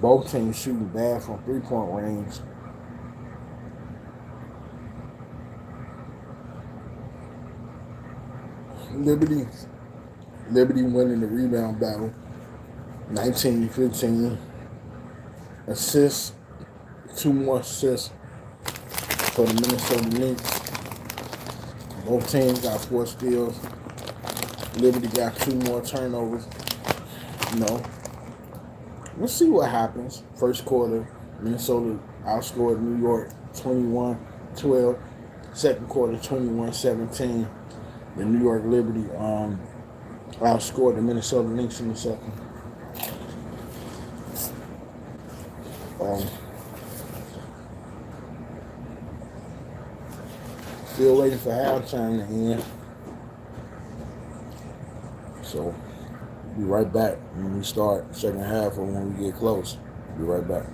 Both teams shooting bad from 3-point range. Liberty winning the rebound battle, 19-15. Assists, 2 more assists for the Minnesota Lynx. Both teams got 4 steals. Liberty got 2 more turnovers. Let's see what happens. First quarter, Minnesota outscored New York 21-12. Second quarter, 21-17. The New York Liberty outscored the Minnesota Lynx in the second. Still waiting for halftime to end. So, be right back when we start second half or when we get close. Be right back.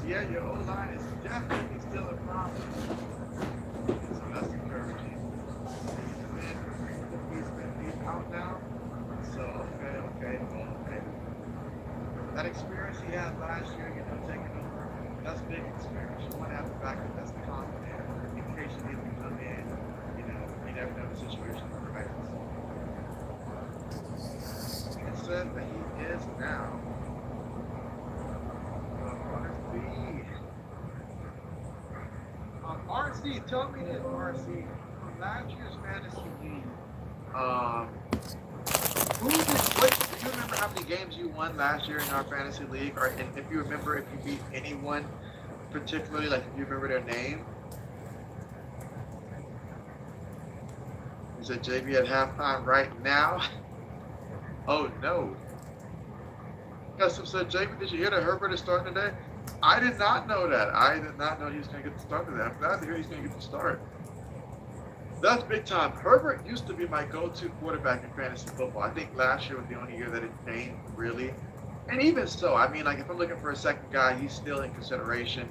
Yeah, your O-line is definitely still a problem. So that's encouraging. He's been out now. So, okay. That experience he had last year, taking over, that's big experience. You want to have a backup that's confident in case you need to come in. You never know the situation affects. It says that he is now. RC, tell me this, RC, from last year's fantasy league, do you remember how many games you won last year in our fantasy league? Or and if you remember if you beat anyone particularly, like if you remember their name? You said JB at halftime right now? Oh no. Custom said, JB, did you hear that Herbert is starting today? I did not know that. I did not know he was going to get the start of that. I'm glad to hear he's going to get the start. That's big time. Herbert used to be my go-to quarterback in fantasy football. I think last year was the only year that it changed, really. And even so, I mean, like, if I'm looking for a second guy, he's still in consideration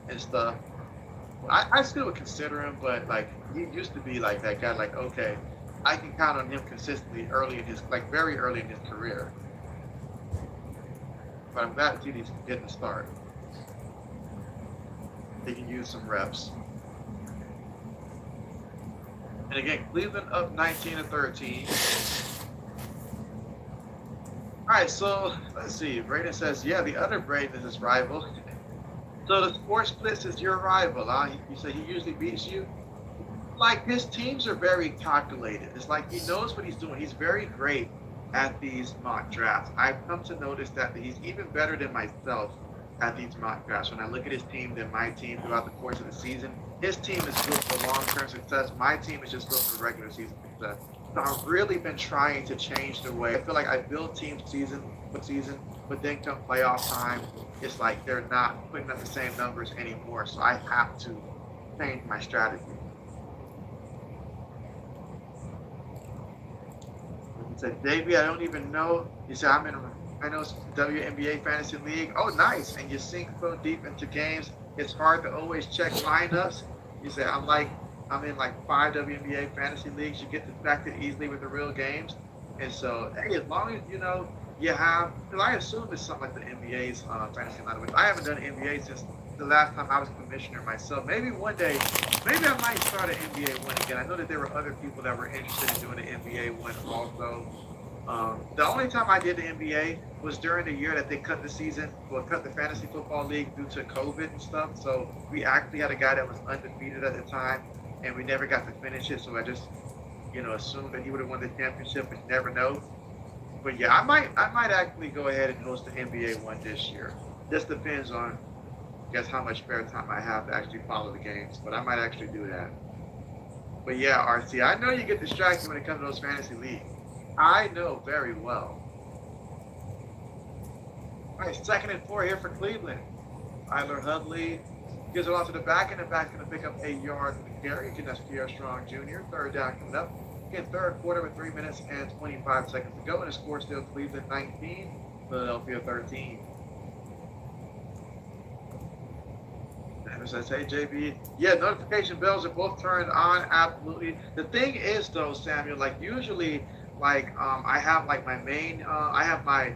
and stuff. I still would consider him, but, like, he used to be, like, that guy, like, okay, I can count on him consistently very early in his career. But I'm glad to see he's getting the start. He can use some reps. And again, Cleveland up 19-13. All right, so let's see. Braden says, yeah, the other Braden is his rival. So the Sports Blitz is your rival, huh? You say he usually beats you? Like his teams are very calculated. It's like he knows what he's doing. He's very great at these mock drafts. I've come to notice that he's even better than myself at these mock drafts. When I look at his team than my team throughout the course of the season, his team is built for long-term success. My team is just built for regular season success. So I've really been trying to change the way I feel like I build teams season, but then come playoff time, it's like they're not putting up the same numbers anymore. So I have to change my strategy. He said, Davey, I don't even know. He said, I know WNBA Fantasy League. Oh, nice. And you sink so deep into games, it's hard to always check lineups. He said, I'm in like 5 WNBA Fantasy Leagues. You get distracted easily with the real games. And so, hey, as long as, you have, because I assume it's something like the NBA's fantasy lineup, which I haven't done NBA since the last time I was commissioner myself. Maybe one day, maybe I might start an NBA one again. I know that there were other people that were interested in doing the NBA one also. The only time I did the NBA was during the year that they cut the season, well, cut the fantasy football league due to COVID and stuff. So we actually had a guy that was undefeated at the time, and we never got to finish it. So I just, assumed that he would have won the championship, but you never know. But yeah, I might actually go ahead and host the NBA one this year. This depends on, I guess, how much spare time I have to actually follow the games. But I might actually do that. But yeah, RC, I know you get distracted when it comes to those fantasy leagues. I know very well. All right, 2nd and 4 here for Cleveland. Tyler Hudley gives it off to the back, and the back's going to pick up a yard from the carry. Again, that's Pierre Strong Jr. 3rd down coming up. Again, 3rd quarter with 3 minutes and 25 seconds to go, and the score still Cleveland 19, Philadelphia 13. And says, hey, JB, yeah, notification bells are both turned on, absolutely. The thing is, though, Samuel, like usually, like I have like my main, I have my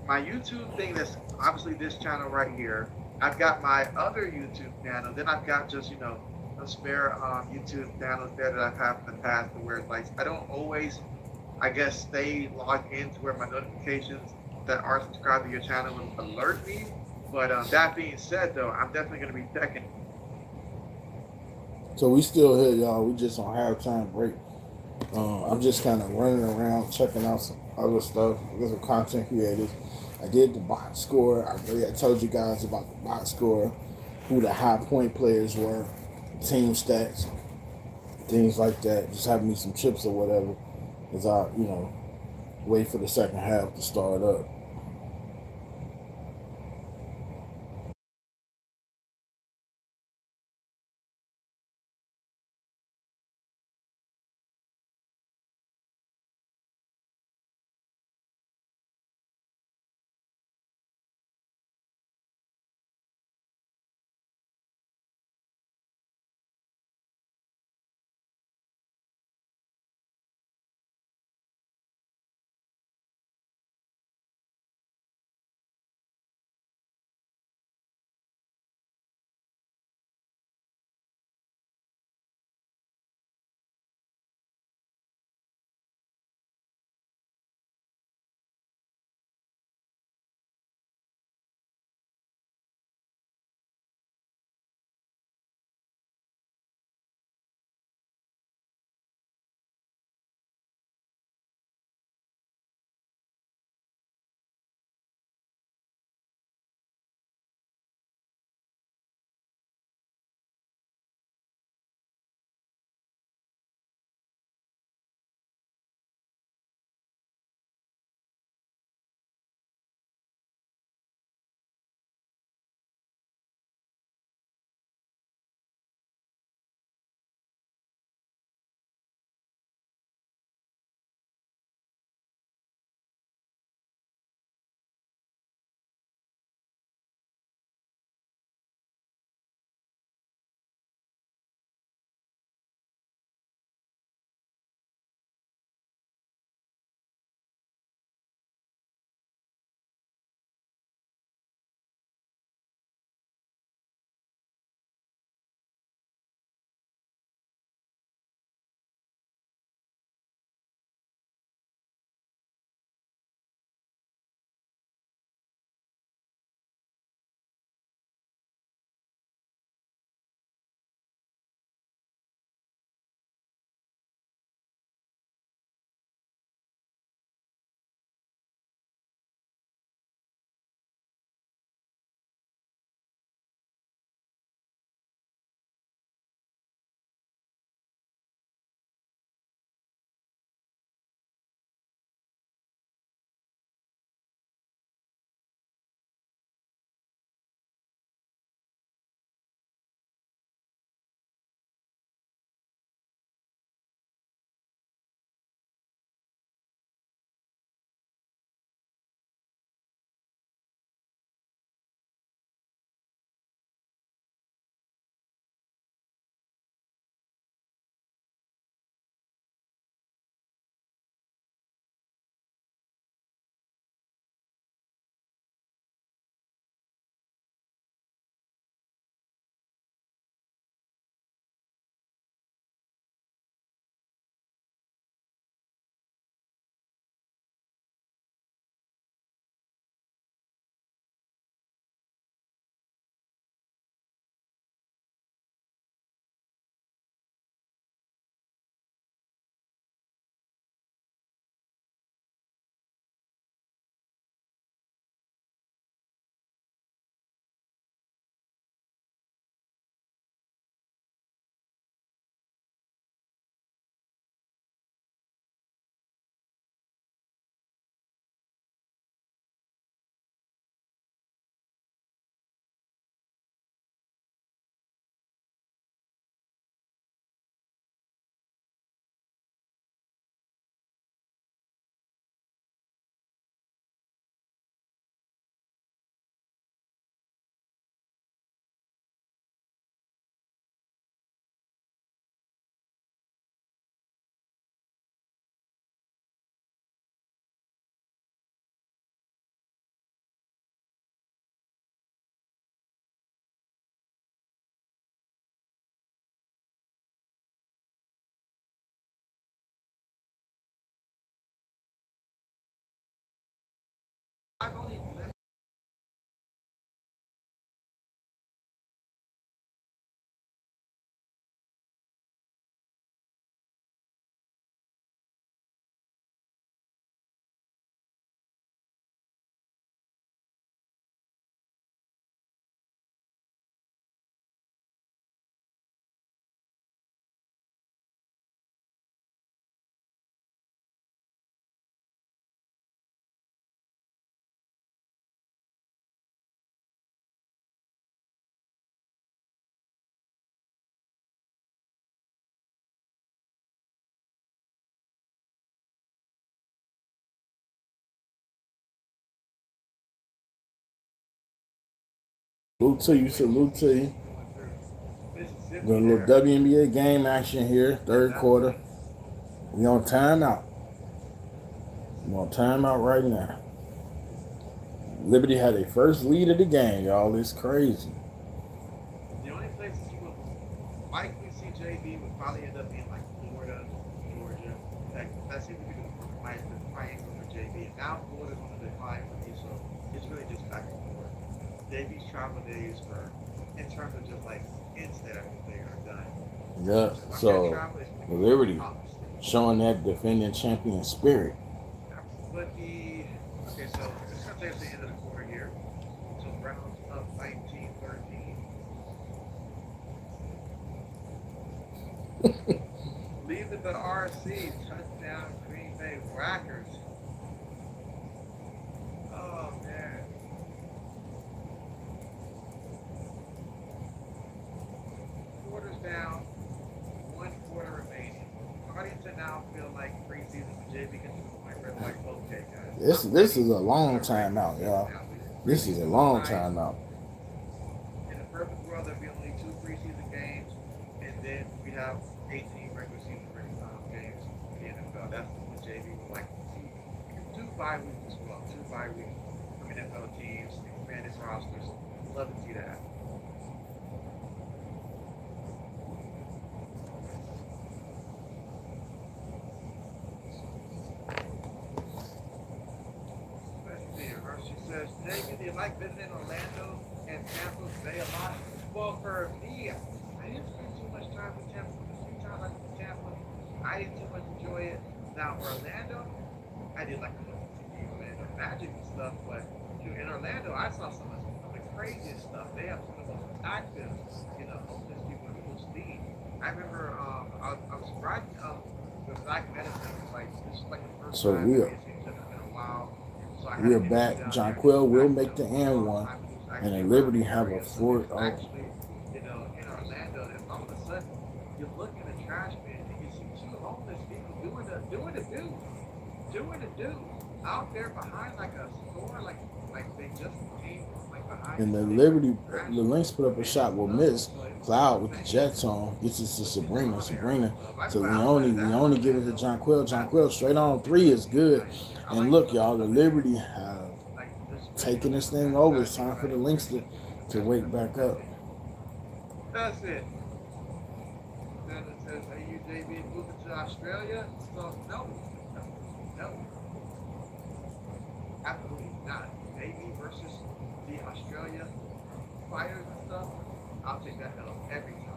YouTube thing that's obviously this channel right here. I've got my other YouTube channel. Then I've got just, a spare YouTube channels there that I've had in the past where it's like I don't always, I guess, stay logged into where my notifications that are subscribed to your channel will alert me. But that being said, though, I'm definitely going to be checking. So we still here, y'all. We just on halftime break. I'm just kind of running around checking out some other stuff. There's some content creators. I did the box score. I told you guys about the box score, who the high point players were, team stats, things like that. Just having me some chips or whatever as I, wait for the second half to start up. Salute to you, salute to you. Mississippi Got a little there. WNBA game action here, third quarter. We on timeout. We on timeout right now. Liberty had their first lead of the game, y'all. It's crazy. The only places you will likely see JV would probably end up being like Florida, Georgia. That seems to be the triangle for JV. And now Florida's on the decline for me, so it's really just back and forth. JV's travel days for, in terms of just like in-state, I think they are done. Yeah, so Liberty showing that defending champion spirit. But okay, so it's going to take us to the end of the quarter here. So Browns up 19-13. Leaving the RC, touchdown Green Bay Packers. Oh, man. Quarters down, 1 quarter remaining. Starting to now feel like preseason for JV gets to the point where it's like, okay, guys. This is a long time out, y'all. This is a long time out. In a perfect world, there'd be only 2 preseason games, and then we have 18 regular season games in the NFL. That's what JV would like to see. 2 bye weeks as well. 2 bye weeks from NFL teams, expanded rosters. Love to see that. She says, David, do you like visiting Orlando and Tampa Bay a lot? Well, for me, I didn't spend too much time with Tampa. The few times I went to Tampa, I didn't too much enjoy it. Now, Orlando, I did like the Orlando Magic and stuff, but in Orlando, I saw some of the craziest stuff. They have some of the most active, homeless people in full speed. I remember I was riding the Black Medicine, this is like the first So time we I've seen in a while. are back. Jonquil will make the end one, and then Liberty have a fourth. Actually, in Orlando, and all of a sudden, you look in a trash bin and you see 2 homeless people doing the do out there behind like a store, like they just came like behind. And the Liberty, the Lynx put up a shot will miss. Cloud with the Jets on gets it to Sabrina to Leone give it to Jonquil straight on 3 is good. And look, y'all, the Liberty have taken this thing over. It's time for the Lynx to wake back up. That's it. Then it says, are you JB moving to Australia? So no. Absolutely not. JB versus the Australia fighters and stuff. I'll take that L every time.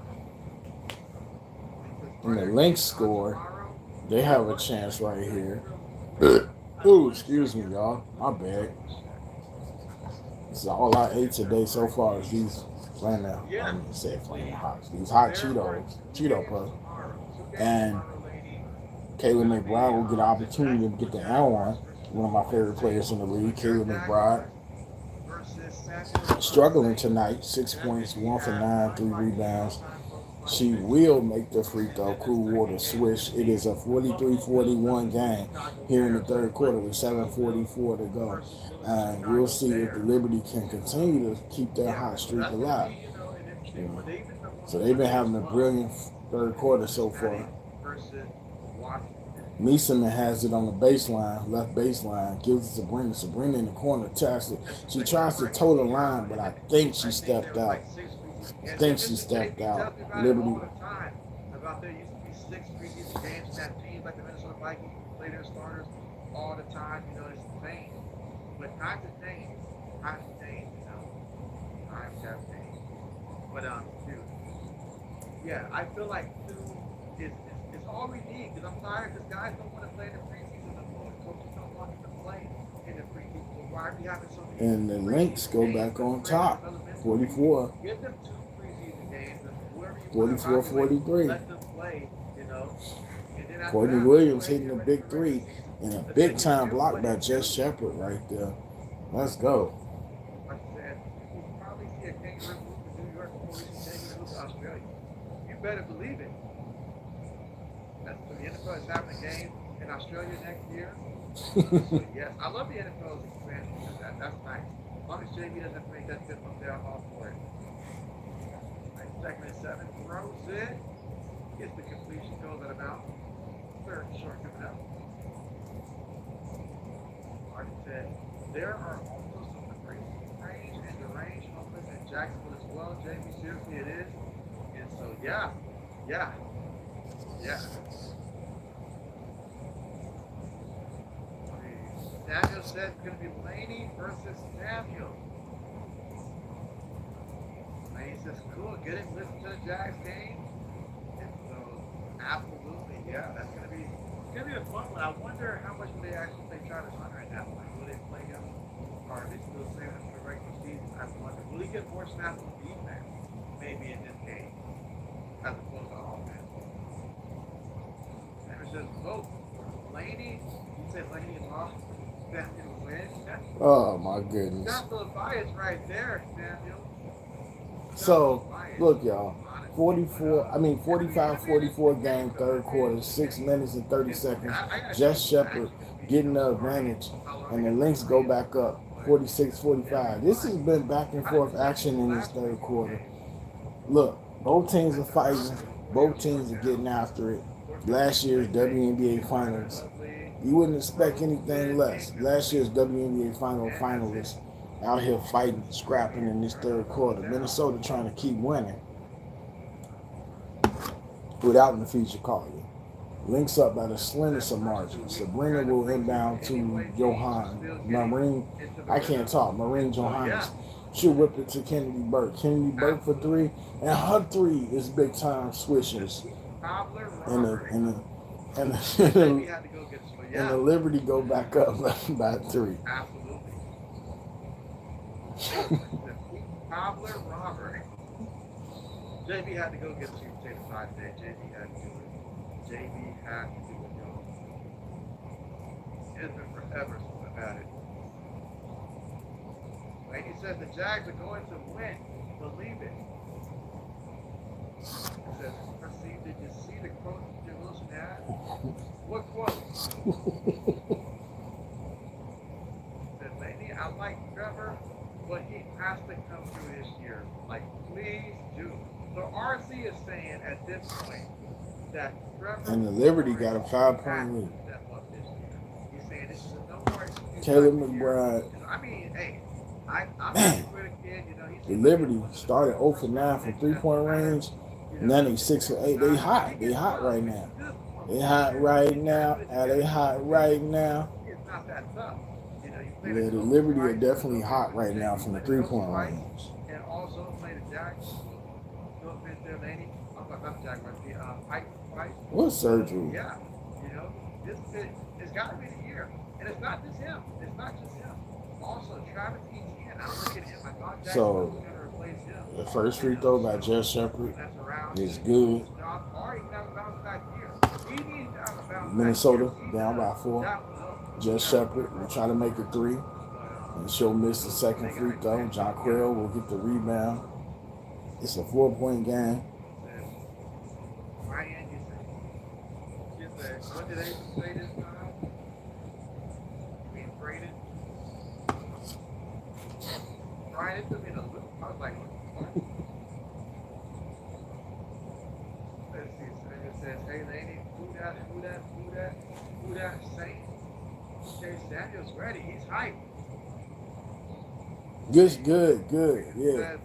And the Lynx score, they have a chance right here. Ooh, excuse me, y'all. My bad. This is all I ate today so far is these flaming hots. These hot Cheeto Puffs. And Kayla McBride will get an opportunity to get the L1. One of my favorite players in the league, Kayla McBride. Struggling tonight, 6 points, 1 for 9, 3 rebounds. She will make the free throw. Cool water swish. It is a 43-41 game here in the third quarter with 7:44 to go. And we'll see if the Liberty can continue to keep their hot streak alive. So they've been having a brilliant third quarter so far. Neeson has it on the baseline, left baseline, gives it to Sabrina. Sabrina in the corner, taps it. She tries to toe the line, but I think she stepped out. Liberty. About there used to be 6 preseason games in that team, like the Minnesota Vikings play their starters all the time. It's insane. But times have changed. Times have changed. But dude, yeah, I feel like 2 is all we need because I'm tired because guys don't want to play in the preseason anymore. Coaches don't want them to play in the preseason. So why are we having so many? And the Lynx go back on top, 44. Give them 2 preseason games. 44-43. Let them play, Courtney Williams hitting a big 3 and a big time block by Jess Shepard right there. Let's go. Like I said, you will probably see a kangaroo move to New York before we see kangaroo move to Australia. You better believe it. That's the NFL is having a game in Australia next year. So yes, I love the NFL's expansion. That's nice. As long as JB doesn't make that fifth one down, all for it. Right, second and 7, throws it. Gets the completion, goes at about third and short coming up. Like I said, there are also some great range and the range open in Jacksonville as well. JB, seriously, it is. And so, yeah. Samuel said it's going to be Laney versus Samuel. Laney says, cool, get him, listen to the Jags game. And so, absolutely, yeah, that's going to be a fun one. I wonder how much will they actually play Travis Hunter in that one. Will they play him, or are they still saving him for the regular season? I wonder. Will he get more snaps on defense, maybe in this game, as opposed to offense? Samuel says, vote. Laney, you said Laney lost. Samuel win. Oh my goodness. That's the bias right there, Samuel. So, look, y'all. 45-44 game, third quarter, 6 minutes and 30 seconds. Jess Shepard getting the advantage, and the Lynx go back up 46-45. This has been back and forth action in this third quarter. Look, both teams are fighting. Both teams are getting after it. Last year's WNBA Finals. You wouldn't expect anything less. Last year's WNBA finalists out here fighting, scrapping in this third quarter. Minnesota trying to keep winning without the feature Collier. Links up by the slimmest of margins. Sabrina will inbound to Marine Johannes. She'll whip it to Kennedy Burke. Kennedy Burke for 3, and her 3 is big time swishes. And the Liberty go back up by 3. Cobbler Robert. JB had to go get the sweet potato pie today. JB had to do it. JB had to do it, y'all. It's been forever since I've had it. Like he said, the Jags are going to win. Believe it. He says, did you see the quote Jim Wilson had? What quote? Said, lady, I like Trevor, but he has to come through this year. Like, please do. So RC is saying at this point that Trevor and the Liberty got a 5-point lead. He's saying this is a no more excuse. Caleb McBride. I mean, hey, I'm a kid, you know. The Liberty started 0 for 9 from 3-point range. Now they 6 for 8. They hot. They hot right now. They hot right now. They hot right now. It's not that tough. Yeah, the Liberty are definitely hot right now from the 3-point range. And also play the Jags. Don't miss their lady. I'm not the Jaguars. The Pike. What surgery? Yeah. You know, it's got to be the year. And it's not just him. It's not just him. Also, Travis Etienne. I'm looking at him. I thought Jackson was going to replace him. The first free throw by Jess Shepard is good. Minnesota down by 4. Jess Shepard will try to make it 3. And she'll miss the second free throw. Jonquel will get the rebound. It's a 4-point game. What did they say this time? Being traded. Brian, it took me to look. I was like, what? Let's see. So it says, hey, lady, who that Saint? Okay, Samuel's ready. He's hyped. Good. Yeah.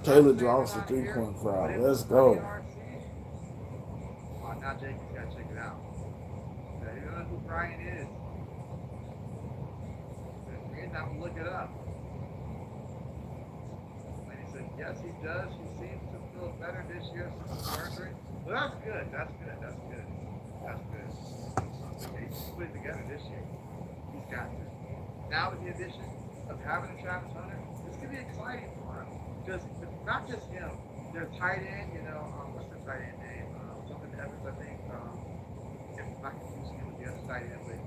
Taylor draws the 3-point foul. Let's go. Oh, now Jakey's got to check it out. Now, you know who Brian is. We're not going to look it up. And he said, yes, he does. He seems to feel better this year since surgery. Well, that's good. Okay, he's put it together this year. He's got this. Now with the addition of having a Travis Hunter, this could be exciting for him. Because it's not just him. Their tight end, you know, what's the tight end name? Something Evans, I think. If I'm not confusing him with the other tight end, but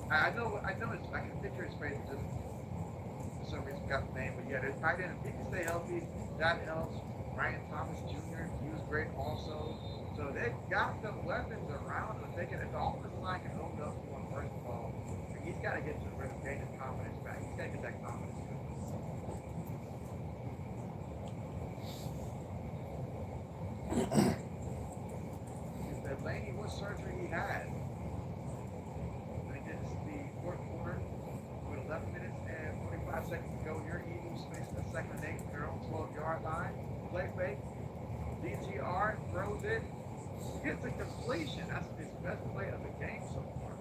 I know it's, I can picture his face, just for some reason got the name, but yeah, their tight end, if he can stay healthy, that helps. Ryan Thomas Jr., he was great also. So they've got the weapons around them. If the offensive line can hold up to him, first of all, he's got to get to the rhythm, gain his confidence back. He's got to get that confidence. 12-yard line. Play fake. DTR throws it. Gets a completion. That's his best play of the game so far.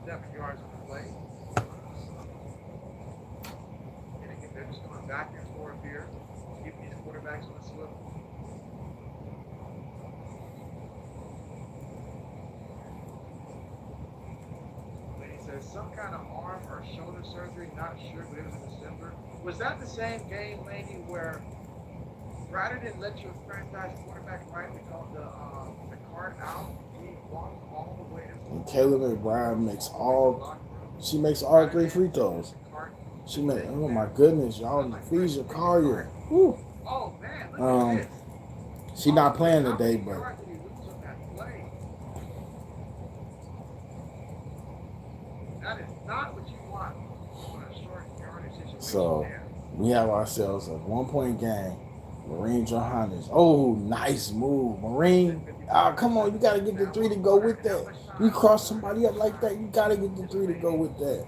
7 yards on the play. And again, they're just going back and forth here. Keeping these quarterbacks on the swivel. Some kind of arm or shoulder surgery, not sure, but it was in December. Was that the same game, Laney, where Ryder didn't let your franchise quarterback rightly call the card out? He walked all the way to And Caleb McBride makes all 3 free throws. She made, oh my goodness, y'all, feed your car here. Woo. Oh man, look at this. She not playing today, but that is not what you want on a short yardage situation. so we have ourselves a 1-point game. Marine Johannes. Oh, nice move, Marine. Come on, you gotta get the 3 to go with that. You cross somebody up like that, you gotta get the 3 to go with that.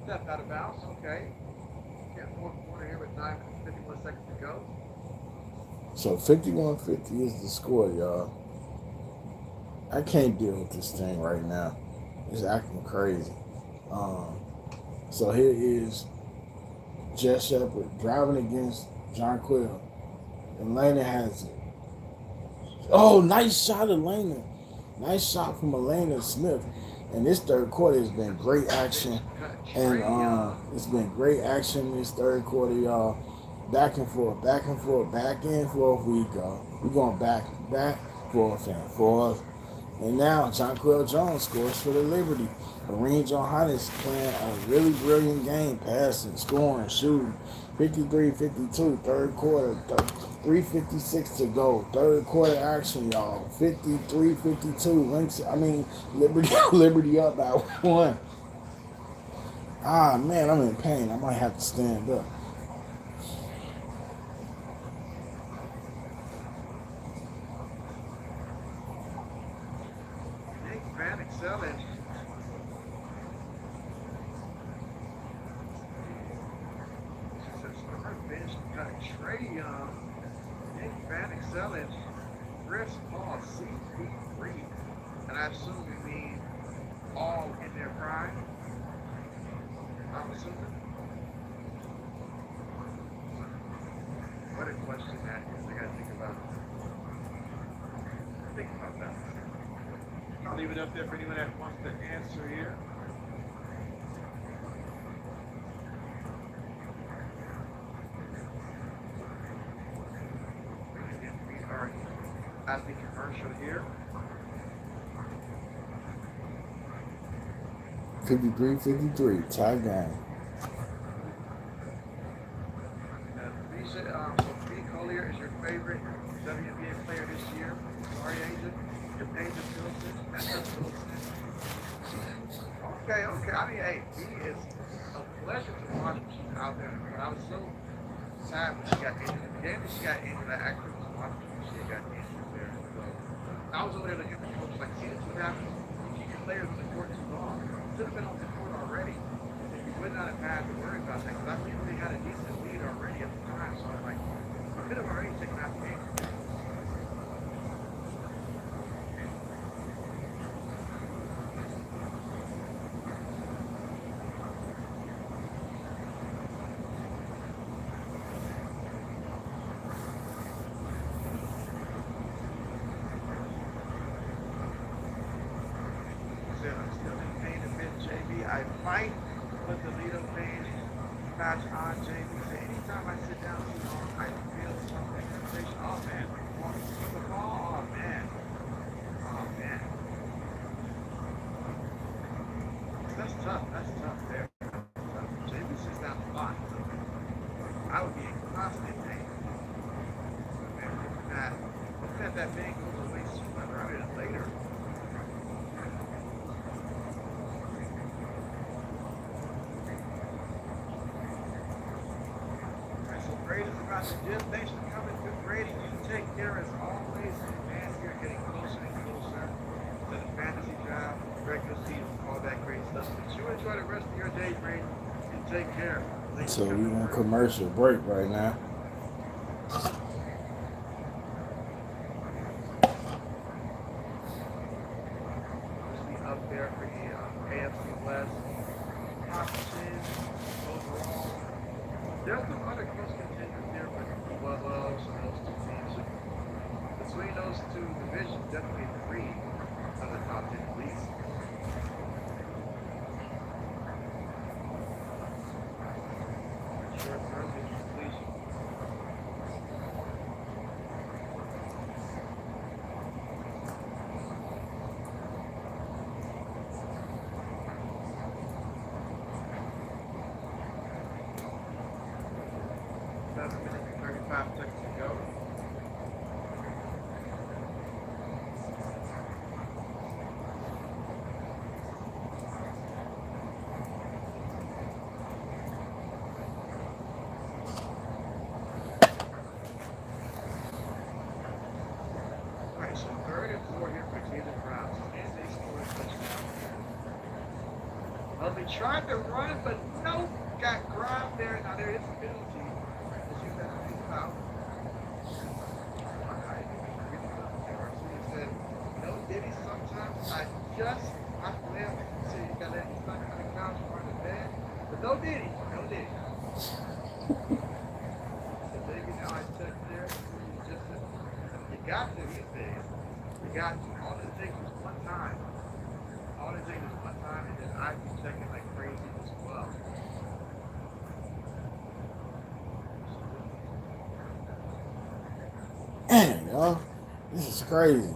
Step out of bounds, okay. Get 4th quarter here with 9 minutes, 51 seconds to go. So 51-50 is the score, y'all. I can't deal with this thing right now. It's acting crazy. So here is Jess Shepard driving against John Quill. And Elena has it. Oh, nice shot, Elena. Nice shot from Elena Smith. And this third quarter has been great action. And it's been great action this third quarter, y'all. Back and forth, back and forth, back and forth we go. We're going back, forth, and forth. And now, Jonquel Jones scores for the Liberty. Marine Johannes playing a really brilliant game, passing, scoring, shooting. 53-52, third quarter, 3:56 to go. Third quarter action, y'all. 53-52. Liberty up by 1. Man, I'm in pain. I might have to stand up. Excelling. Her bench got Trey Young, Nick Van Excelling, Chris Paul, CP3, and I assume you mean all in their prime. I'm assuming. What a question that is. I gotta think about it. Think about that. I'll leave it up there for anyone that wants to answer here. We are at the commercial here. 53-53, tie game. Lisa, so B. Collier is your favorite WNBA player this year. Sorry, agent. Your agent Pilsen. Okay. I mean, hey, he is a pleasure to watch when she's out there. But I was so sad when she got injured. The game that she got injured, I actually was watching when she got injured there. So I was over there looking at the coach, like, see, this is what happens. You keep your players on the court too long. Should have been on the court already. And you would not have had to worry about that. Because I believe they had a decent lead already at the time. So I'm like, I could have already taken out the game. I might put the Lido Pain patch on JB. So anytime I sit down too long, I feel something sensation. Oh man, the ball, oh man. Oh man, that's tough. That's tough there. JB's just down the line. I would be in constant pain. Man, looking at that thing goes away sooner rather than later. Alright, so Brady's about to dip. Thanks for coming through, Brady. You take care as always. Man, we are getting closer and closer to the fantasy draft, regular season, all that great stuff. But you enjoy the rest of your day, Brady. You take care. Thanks So for we coming on through. commercial break right now. Obviously up there for the AFC West conferences overall. There's some other close contenders there, but well, so those two teams. Between those two divisions, definitely three of the top 10 at least. Short early completion. Seven minutes and 35 seconds to go. All right, so 3rd and 4 here for Cleveland Browns. And they scored a touchdown. Well, they tried to run it, but nope, got grabbed there. Now there is a penalty. As you said, it's foul. He said, no, Diddy, sometimes I live. So you got that stuck on the couch or the bed. But no Diddy, no Diddy. So baby, now I check there. You got to these days. You got to. All it takes is one time. All it takes is one time, and then I'd be checking like crazy as well. Damn, y'all. This is crazy.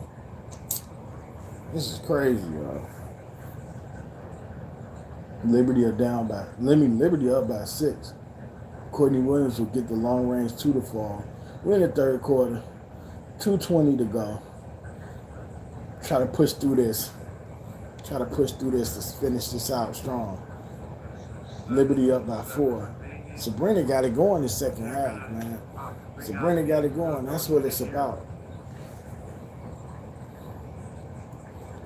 This is crazy, y'all. Liberty up by 6. Courtney Williams will get the long range 2 to fall. We're in the 3rd quarter. 2:20 to go. Try to push through this. To finish this out strong. Liberty up by 4. Sabrina got it going in the second half, man. Sabrina got it going. That's what it's about.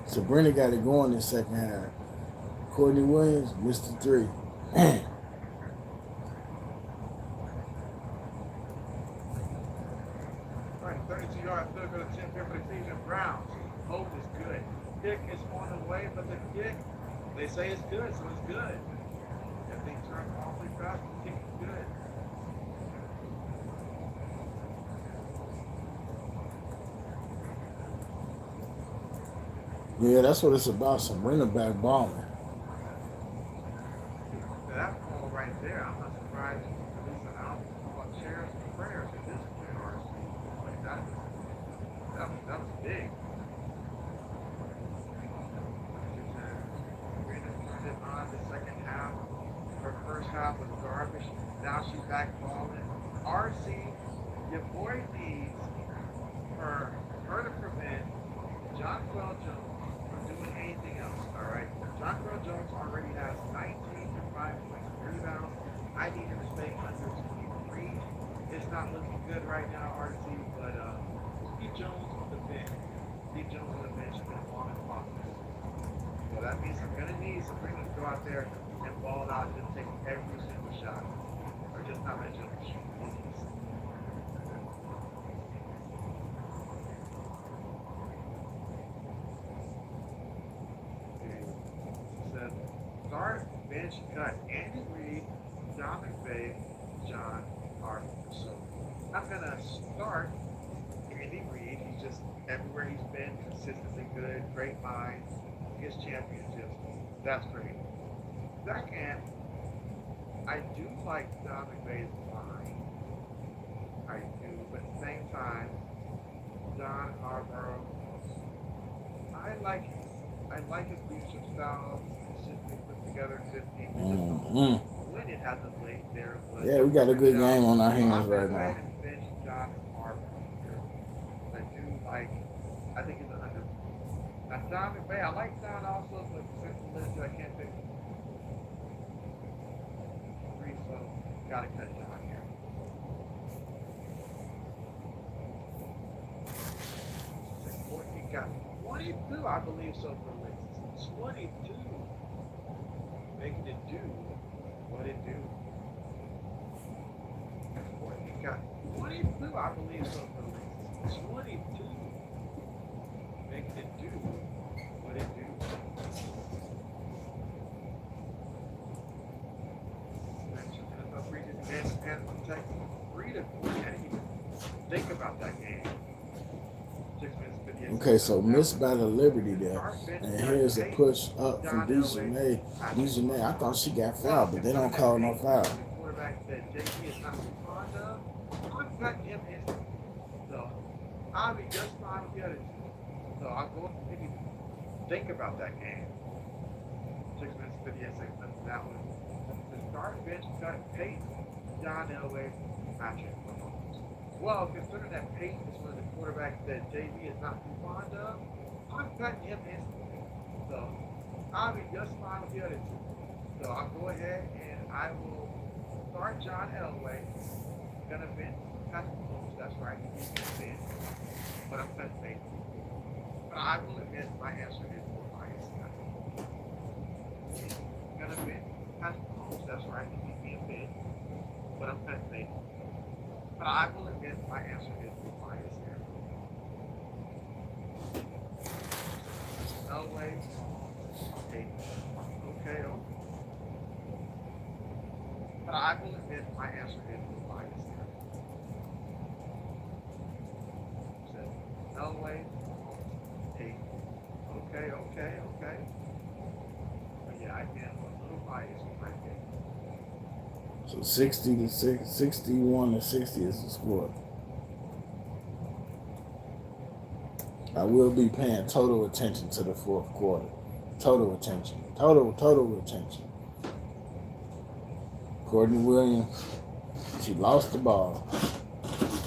Sabrina got it going in the second half. Courtney Williams missed the 3. All right, 32-yard field goal attempt here for the Cleveland Browns. Hope is good. Kick is on the way, but the kick, they say it's good, so it's good. If they turn awfully fast, the kick is good. Yeah, that's what it's about. Sabrina back balling. That ball right there, I'm not surprised. At least I don't know about chairs and prayers at this point, RC. Like that was big. Sabrina turned it on the second half. Her first half was garbage. Now she's back balling. RC, your boy needs her to prevent John Quill Jones from doing anything else, all right? John Quill Jones already has 19 and 5 points of rebounds. I need him to stay under 23. It's not looking good right now, RC, but Steve Jones on the bench. Steve Jones on the bench has been on and off. So that means I'm going to need Sabrina to go out there and ball out and just take every single shot. Or just not let you shoot. Start, bench, cut. Andy Reid, John McVay, John Arthur. So I'm going to start Andy Reid. He's just everywhere he's been, consistently good, great mind, gets championships. That's great. Second, I do like John McVay's mind. I do, but at the same time, John Harbaugh, I I like his leadership style. It's just been put together good team. We just don't Mm-hmm. win it as of late there. But Yeah, we got a good game on our hands I'm gonna right go now. ahead and bench John Harper here. I do like. I think he's an under. Now John McVay, I like John also, but since the list I can't pick three, so gotta cut John here. He got 22, I believe so for lists. 22. Making it do what it do. He got 22, I believe so for lists. 22. Making it do what it do. Think about that game. 6 minutes, 58 Okay, so missed by the Liberty there. And here's a push up from Dejanay. Dejanay, I thought she got fouled, but they don't call no foul. The quarterback that JP is not fond of, I'm cutting him instantly. So I'll be just fine with the other two. So I'll go and maybe think about that game. 6 minutes, 58 seconds left in that one. The start bench cut Peyton, John Elway, Patrick Mahomes. Well, considering that Peyton is one of the quarterbacks that JB is not too fond of, I'm cutting him instantly. So I'll be just fine with the other two. So I'll go ahead and I will start John Elway. Gonna bench Patrick Mahomes. That's right. He's gonna bench. But I'm cutting Peyton. But I will admit my answer is more biased. Gonna bench Patrick Mahomes. That's right. He's being benched. But I'm cutting Peyton. But I will admit my answer is biased here. No way. Okay. But I will admit my answer is biased here. So, no way. Okay. But yeah, I am a little biased with my pick. So 60 to 6, 61 to 60 is the score. I will be paying total attention to the fourth quarter. Total attention. Total attention. Courtney Williams, she lost the ball.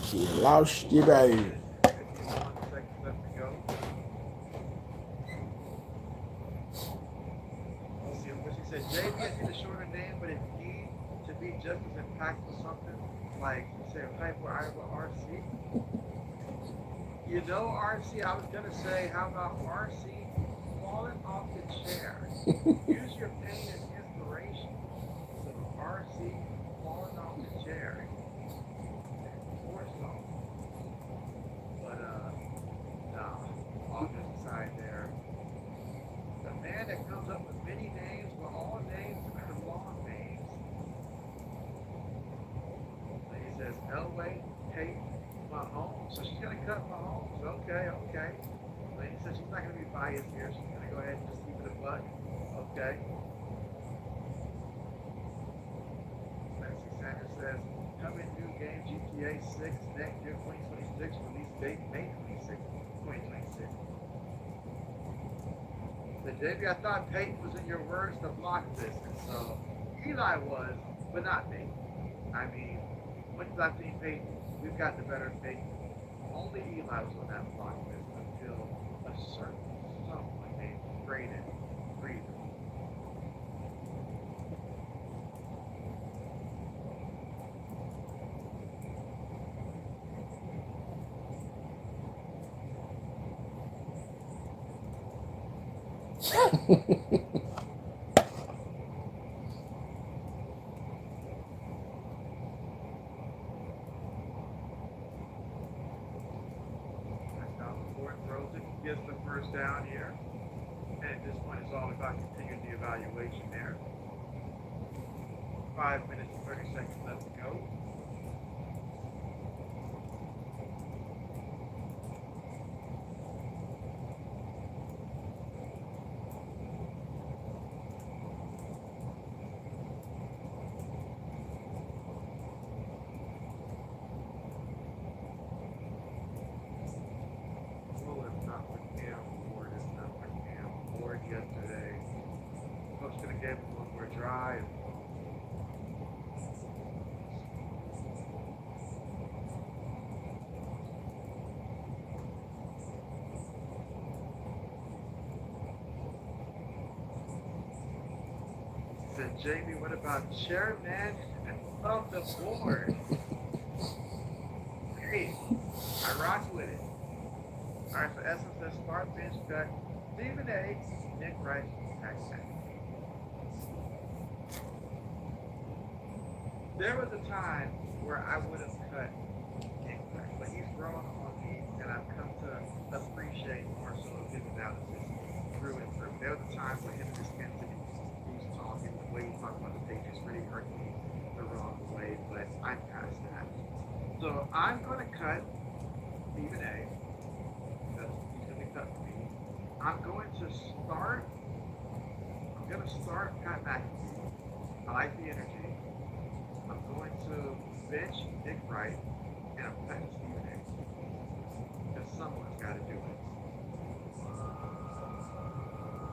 She lost the baby. 51 seconds left to go. Let's see what she said. JB, I see the shorter name, but it needs to be just as impactful something like, say, a type where I have RC. You know, RC, I was going to say, how about RC falling off the chair? Use your pain as inspiration. So RC falling off the chair. Or so. But, no, on this side there. The man that comes up with many names, well, all names are long names. So he says, Elway, Peyton, Mahomes. So she's going to cut Mahomes. Okay. Lady says she's not going to be biased here. She's going to go ahead and just keep it a buck. Okay. Nancy Sanders says, coming new game GTA 6 next year, 2026, release date May 26, 2026. So JB, I thought Peyton was in your words to block this. And so Eli was, but not me. I mean, when I've seen Peyton, we've got the better Peyton. Only Eli was on that block list until a certain someone named Braden Breeder. Gets the first down here. And at this point, it's all about continuing the evaluation there. 5 minutes and 30 seconds left to go. game was a little more dry. Said Jamie, what about chairman of the board? Hey, I rock with it. All right, so Essence says start bench cut. Stephen A, Nick Rice, hashtag. There was a time where I would have cut Nick Rice, but he's grown on me, and I've come to appreciate more so of his analysis through and through. There was a time where him and his intensity, he was talking, the way he talked about the Patriots really hurt me the wrong way, but I'm past that. So I'm going to cut Stephen A. Because he's going to be cut for me. I'm going to start Pat McAfee. I like the energy. I'm going to bench Nick Wright, and I'm cutting Stephen A. Because someone's got to do it.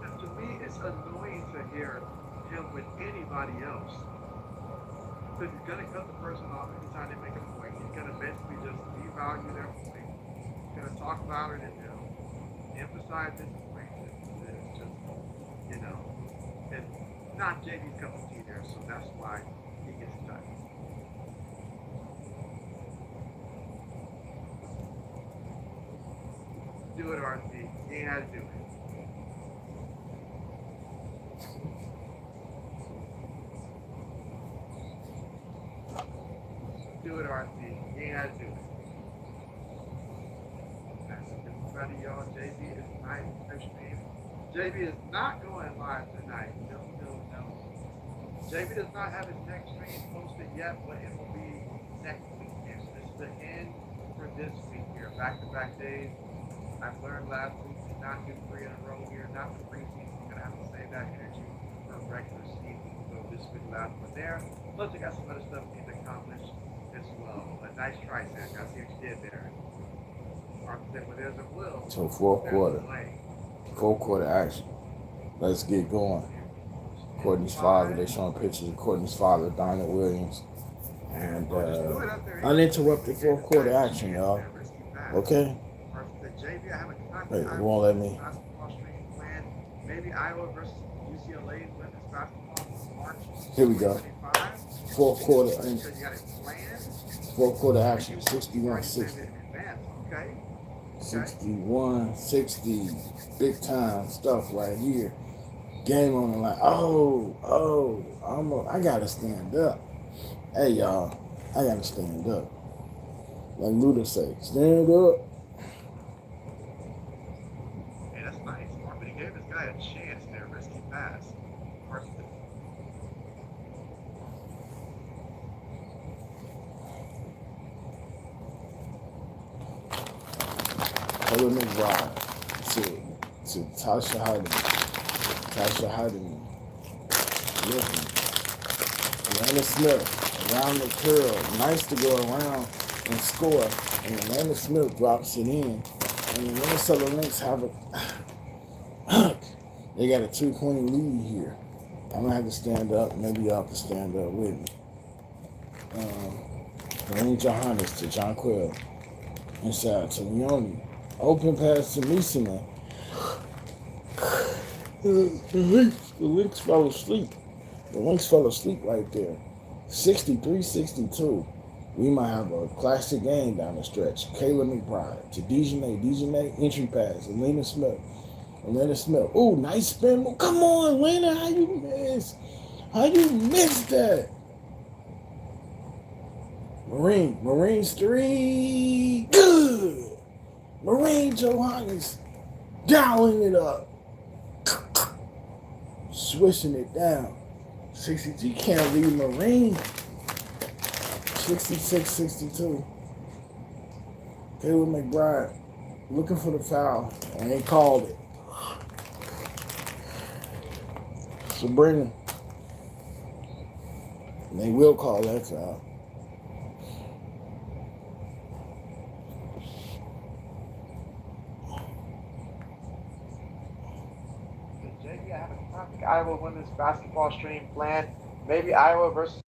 And to me, it's annoying to hear him with anybody else. Because he's going to cut the person off every time they make a point. He's going to basically just devalue their point. He's going to talk louder than them, emphasize his point. It's just, you know, it's not JB's cup of tea there, so that's why he gets cut. Do it, RC. He ain't had to do it. Do it, RC. He ain't had to do it. That's everybody, y'all. JB is live stream. JB is not going live tonight. No. JB does not have his next stream posted yet, but it will be next weekend. So this is the end for this week here. Back-to-back days. I've learned last week to not do 3 in a row here, not for preseason. I'm going to have to save that energy for regular season. So this will be the last one there. Plus, I got some other stuff we need to accomplish as well. But nice try, Sam. I see what you did there. Well, there's a will. So fourth quarter action. Let's get going. Courtney's father, they're showing pictures of Courtney's father, Donald Williams. And uninterrupted fourth quarter action, y'all. Okay? Wait, it won't let me. Maybe Iowa versus UCLA women's basketball March. Here we go. Fourth quarter action, 61-60. 61-60. Big time stuff right here. Game on the line. I gotta stand up. Hey y'all, I gotta stand up. Like Luda say, stand up. Hey, that's nice. Marvin gave this guy a chance there, risky pass. Taylor McBride to Tasha Harden. Looking. Atlanta Smith around the curl. Nice to go around and score. And Atlanta Smith drops it in. And the Minnesota Lynx have they got a 2-point lead here. I'm going to have to stand up. Maybe y'all can stand up with me. Lorraine Johannes to John Quill. Inside to Leone. Open pass to Misima. The Lynx fell asleep. The Lynx fell asleep right there. 63-62. We might have a classic game down the stretch. Kayla McBride to Dejanay, entry pass. Atlanta Smith. Ooh, nice spin move. Come on, Atlanta. How you miss that? Marine's 3. Good. Marine Johannes dialing it up. Swishing it down. 62. Can't leave Marine. 66-62. Kayla McBride looking for the foul. And they called it. Sabrina. They will call that foul. JB, I have a don't think Iowa will win this basketball stream plan. Maybe Iowa versus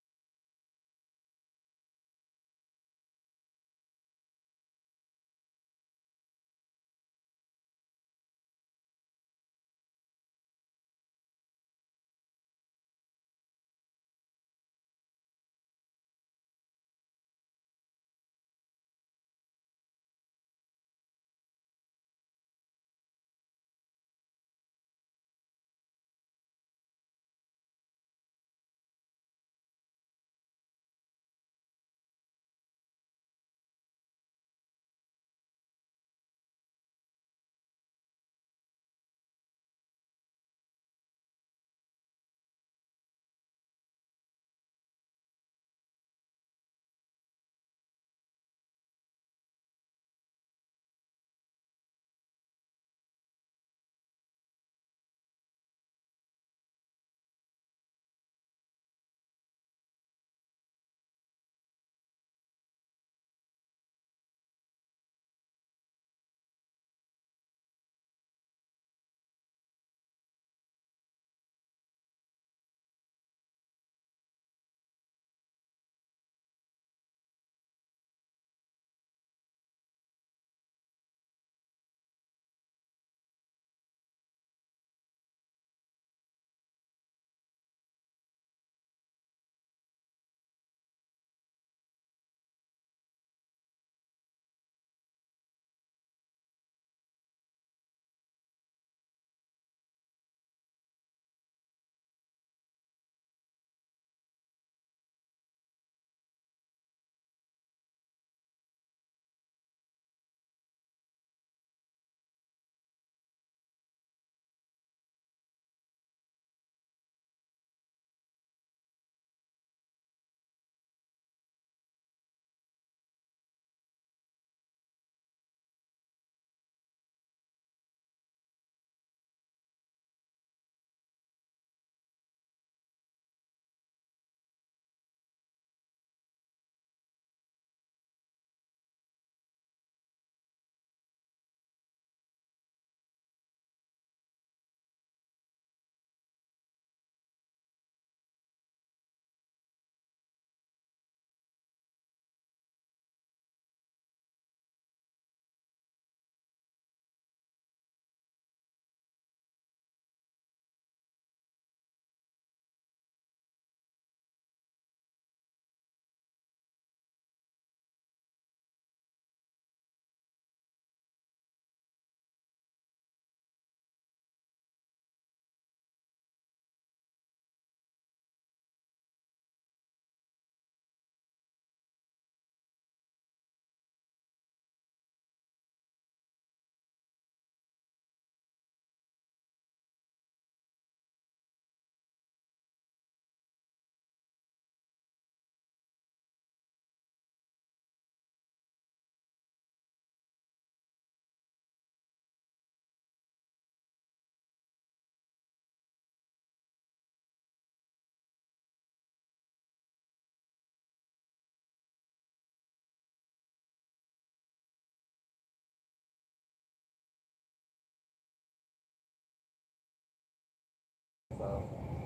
so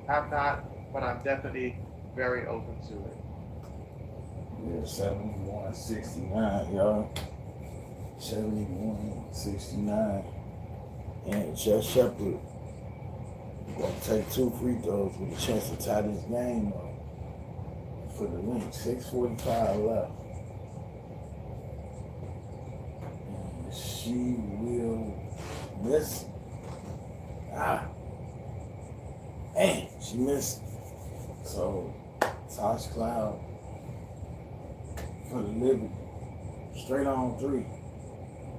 have not, but I'm definitely very open to it. Yeah, 71-69, y'all. 71-69. And Jeff Shepard gonna take 2 free throws with a chance to tie this game up for the LYNX. 6:45 left. And she will miss. Man, she missed. So Tosh Cloud for the Liberty. Straight on 3.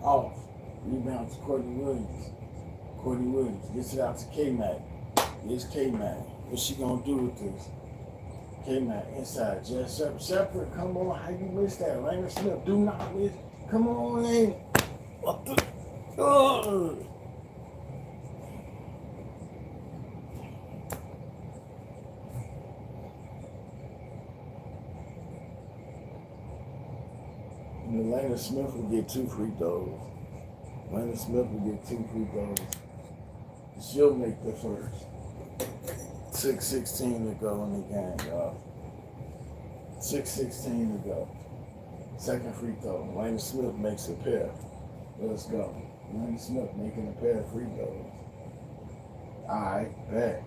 Off. Rebound to Courtney Williams. Courtney Williams gets it out to K-Mac. It's K-Mac. What's she gonna do with this? K-Mac inside. Jess Shepard, come on. How you miss that? Raymond Smith, do not miss. Come on, man. What the? Ugh. And Elena Smith will get 2 free throws. Elena Smith will get 2 free throws. She'll make the first. 6:16 to go in the game, y'all. 6:16 to go. Second free throw. Lane Smith makes a pair. Let's go. Lane Smith making a pair of free throws. Alright, bet.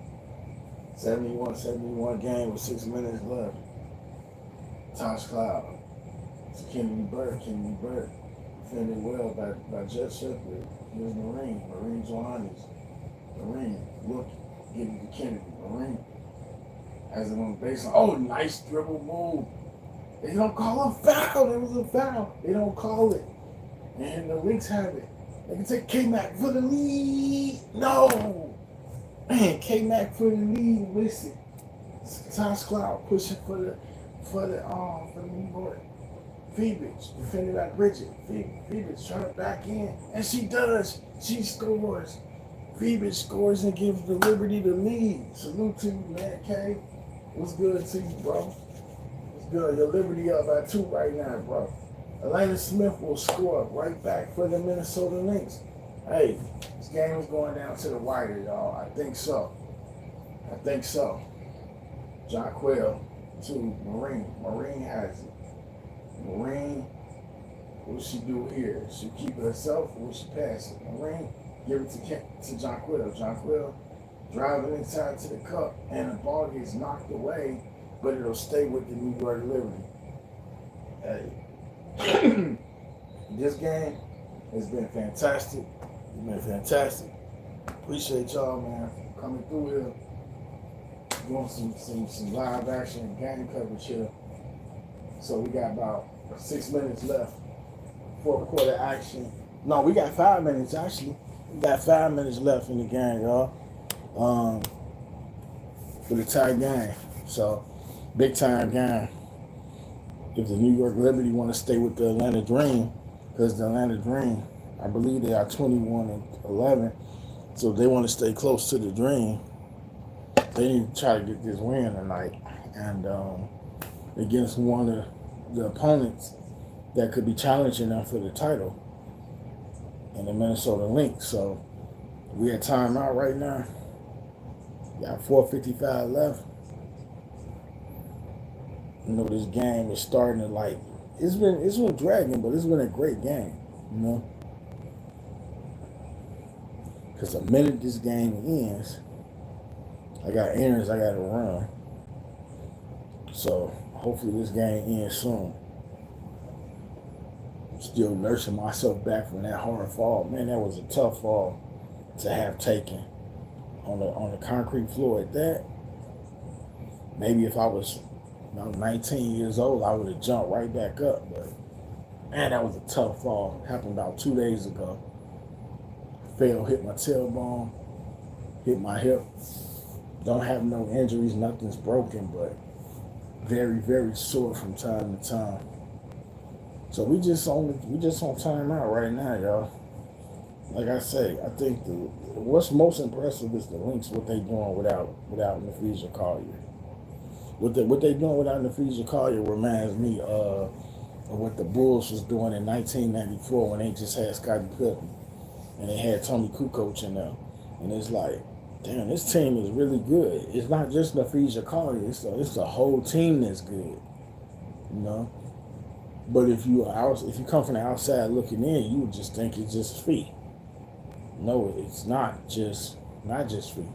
71 game with 6 minutes left. Tosh Cloud. It's Kennedy Burke. Defended well by Jet Shepard. Here's Marine Johannes. Marine, look, give it to Kennedy. Marine has it on the baseline. Oh, nice dribble move. They don't call a foul. It was a foul. They don't call it. And the Lynx have it. They can take K-Mac for the lead. No. Man, K-Mac for the lead. Listen. Tosh Cloud pushing for the New York. Phoebus defended by Bridget. Phoebus trying to back in. And she does. She scores. Phoebus scores and gives the Liberty the lead. Salute to you, man, K. What's good to you, bro? What's good? Your Liberty up by 2 right now, bro. Elena Smith will score right back for the Minnesota Lynx. Hey, this game is going down to the wire, y'all. I think so. John Quill to Marine. Marine has it. Marine, what will she do here? She keep it herself or will she pass it? Marine, give it to John Quill. John Quill driving inside to the cup and the ball gets knocked away, but it'll stay with the New York Liberty. Hey, this game has been fantastic. Appreciate y'all, man, for coming through here. Doing some live action game coverage here. So we got about 6 minutes left. Fourth quarter action. No, we got 5 minutes actually. We got 5 minutes left in the game, y'all. For the tie game. So big time game. If the New York Liberty want to stay with the Atlanta Dream, because the Atlanta Dream, I believe they are 21-11. So if they want to stay close to the Dream, they need to try to get this win tonight. And against one of the opponents that could be challenging them for the title in the Minnesota Lynx. So we at timeout right now. Got 4:55 left. You know, this game is starting to it's been dragging, but it's been a great game, you know. Because the minute this game ends, I got errands I gotta run. So hopefully this game ends soon. I'm still nursing myself back from that hard fall. Man, that was a tough fall to have taken on the concrete floor at that. Maybe if I was 19 years old, I would have jumped right back up. But man, that was a tough fall. Happened about 2 days ago. Fell, hit my tailbone, hit my hip. Don't have no injuries, nothing's broken, but very, very sore from time to time. So we just on timeout right now, y'all. Like I say, I think what's most impressive is the Lynx, what they doing without Nafisa Collier. What they doing without Nafisa Collier reminds me of what the Bulls was doing in 1994 when they just had Scottie Pippen and they had Tony Kukoc in there. And it's like, damn, this team is really good. It's not just Nafisa Collier. It's the whole team that's good, you know. But if you come from the outside looking in, you would just think it's just feet. No, it's not just feet.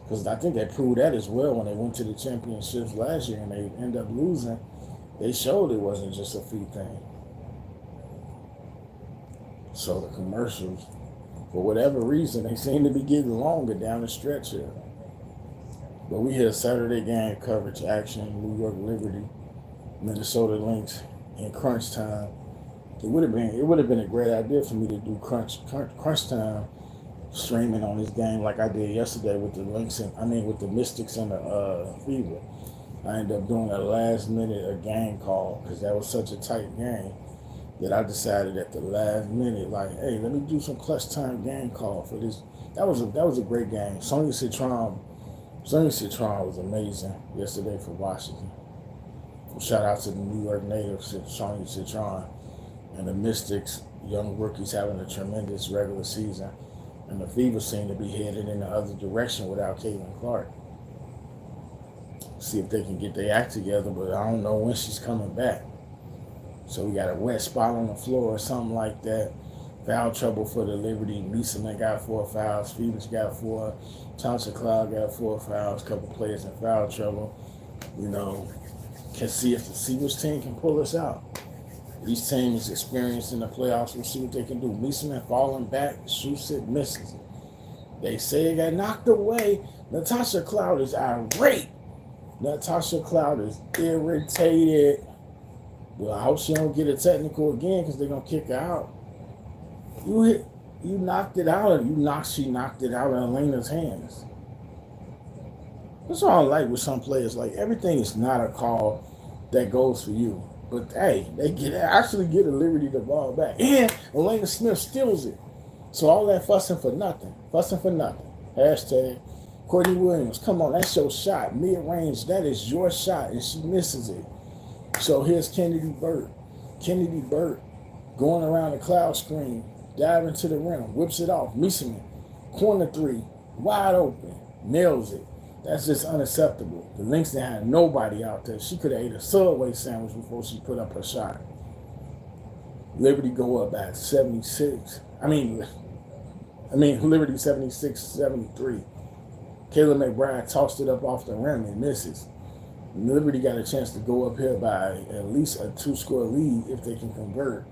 Because I think they proved that as well when they went to the championships last year and they ended up losing. They showed it wasn't just a feet thing. So the commercials, for whatever reason, they seem to be getting longer down the stretch here. But we had Saturday game coverage action, New York Liberty, Minnesota Lynx in crunch time. It would have been a great idea for me to do crunch time streaming on this game like I did yesterday with the Lynx with the Mystics and the Fever. I ended up doing a last minute game call because that was such a tight game that I decided at the last minute, like, hey, let me do some clutch time game call for this. That was a great game. Sonya Citron was amazing yesterday for Washington. Shout out to the New York native Sonya Citron and the Mystics, young rookies having a tremendous regular season. And the Fever seem to be headed in the other direction without Caitlin Clark. See if they can get their act together, but I don't know when she's coming back. So we got a wet spot on the floor or something like that. Foul trouble for the Liberty. Lisa got 4 fouls. Phoenix got 4. Tasha Cloud got 4 fouls. Couple players in foul trouble. You know, can see if which team can pull us out. Each team is experienced in the playoffs. We'll see what they can do. Lisa falling back, shoots it, misses it. They say it got knocked away. Natasha Cloud is irate. Natasha Cloud is irritated. Well, I hope she don't get a technical again because they're gonna kick her out. You knocked it out. She knocked it out of Elena's hands. That's all I like with some players. Like, everything is not a call that goes for you. But hey, they actually get a Liberty the ball back. And Elena Smith steals it. So all that fussing for nothing. Hashtag Courtney Williams. Come on, that's your shot. Mid-range, that is your shot. And she misses it. So here's Kennedy Burt. Kennedy Burt going around the cloud screen, diving to the rim, whips it off. Misiman, corner 3, wide open, nails it. That's just unacceptable. The Lynx didn't have nobody out there. She could have ate a Subway sandwich before she put up her shot. Liberty go up at 76. Liberty 76-73. Kayla McBride tossed it up off the rim and misses. Liberty got a chance to go up here by at least a 2-score lead if they can convert.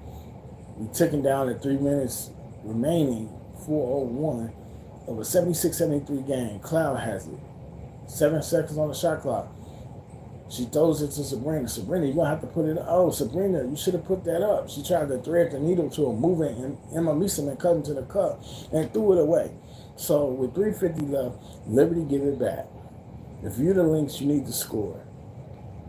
We're ticking down at 3 minutes remaining, 4:01 of a 76-73 game. Cloud has it. 7 seconds on the shot clock. She throws it to Sabrina. Sabrina, you're going to have to put it up. Oh, Sabrina, you should have put that up. She tried to thread the needle to a moving, and Emma Mieseman cut into the cup and threw it away. So with 3:50 left, Liberty give it back. If you're the Lynx, you need to score.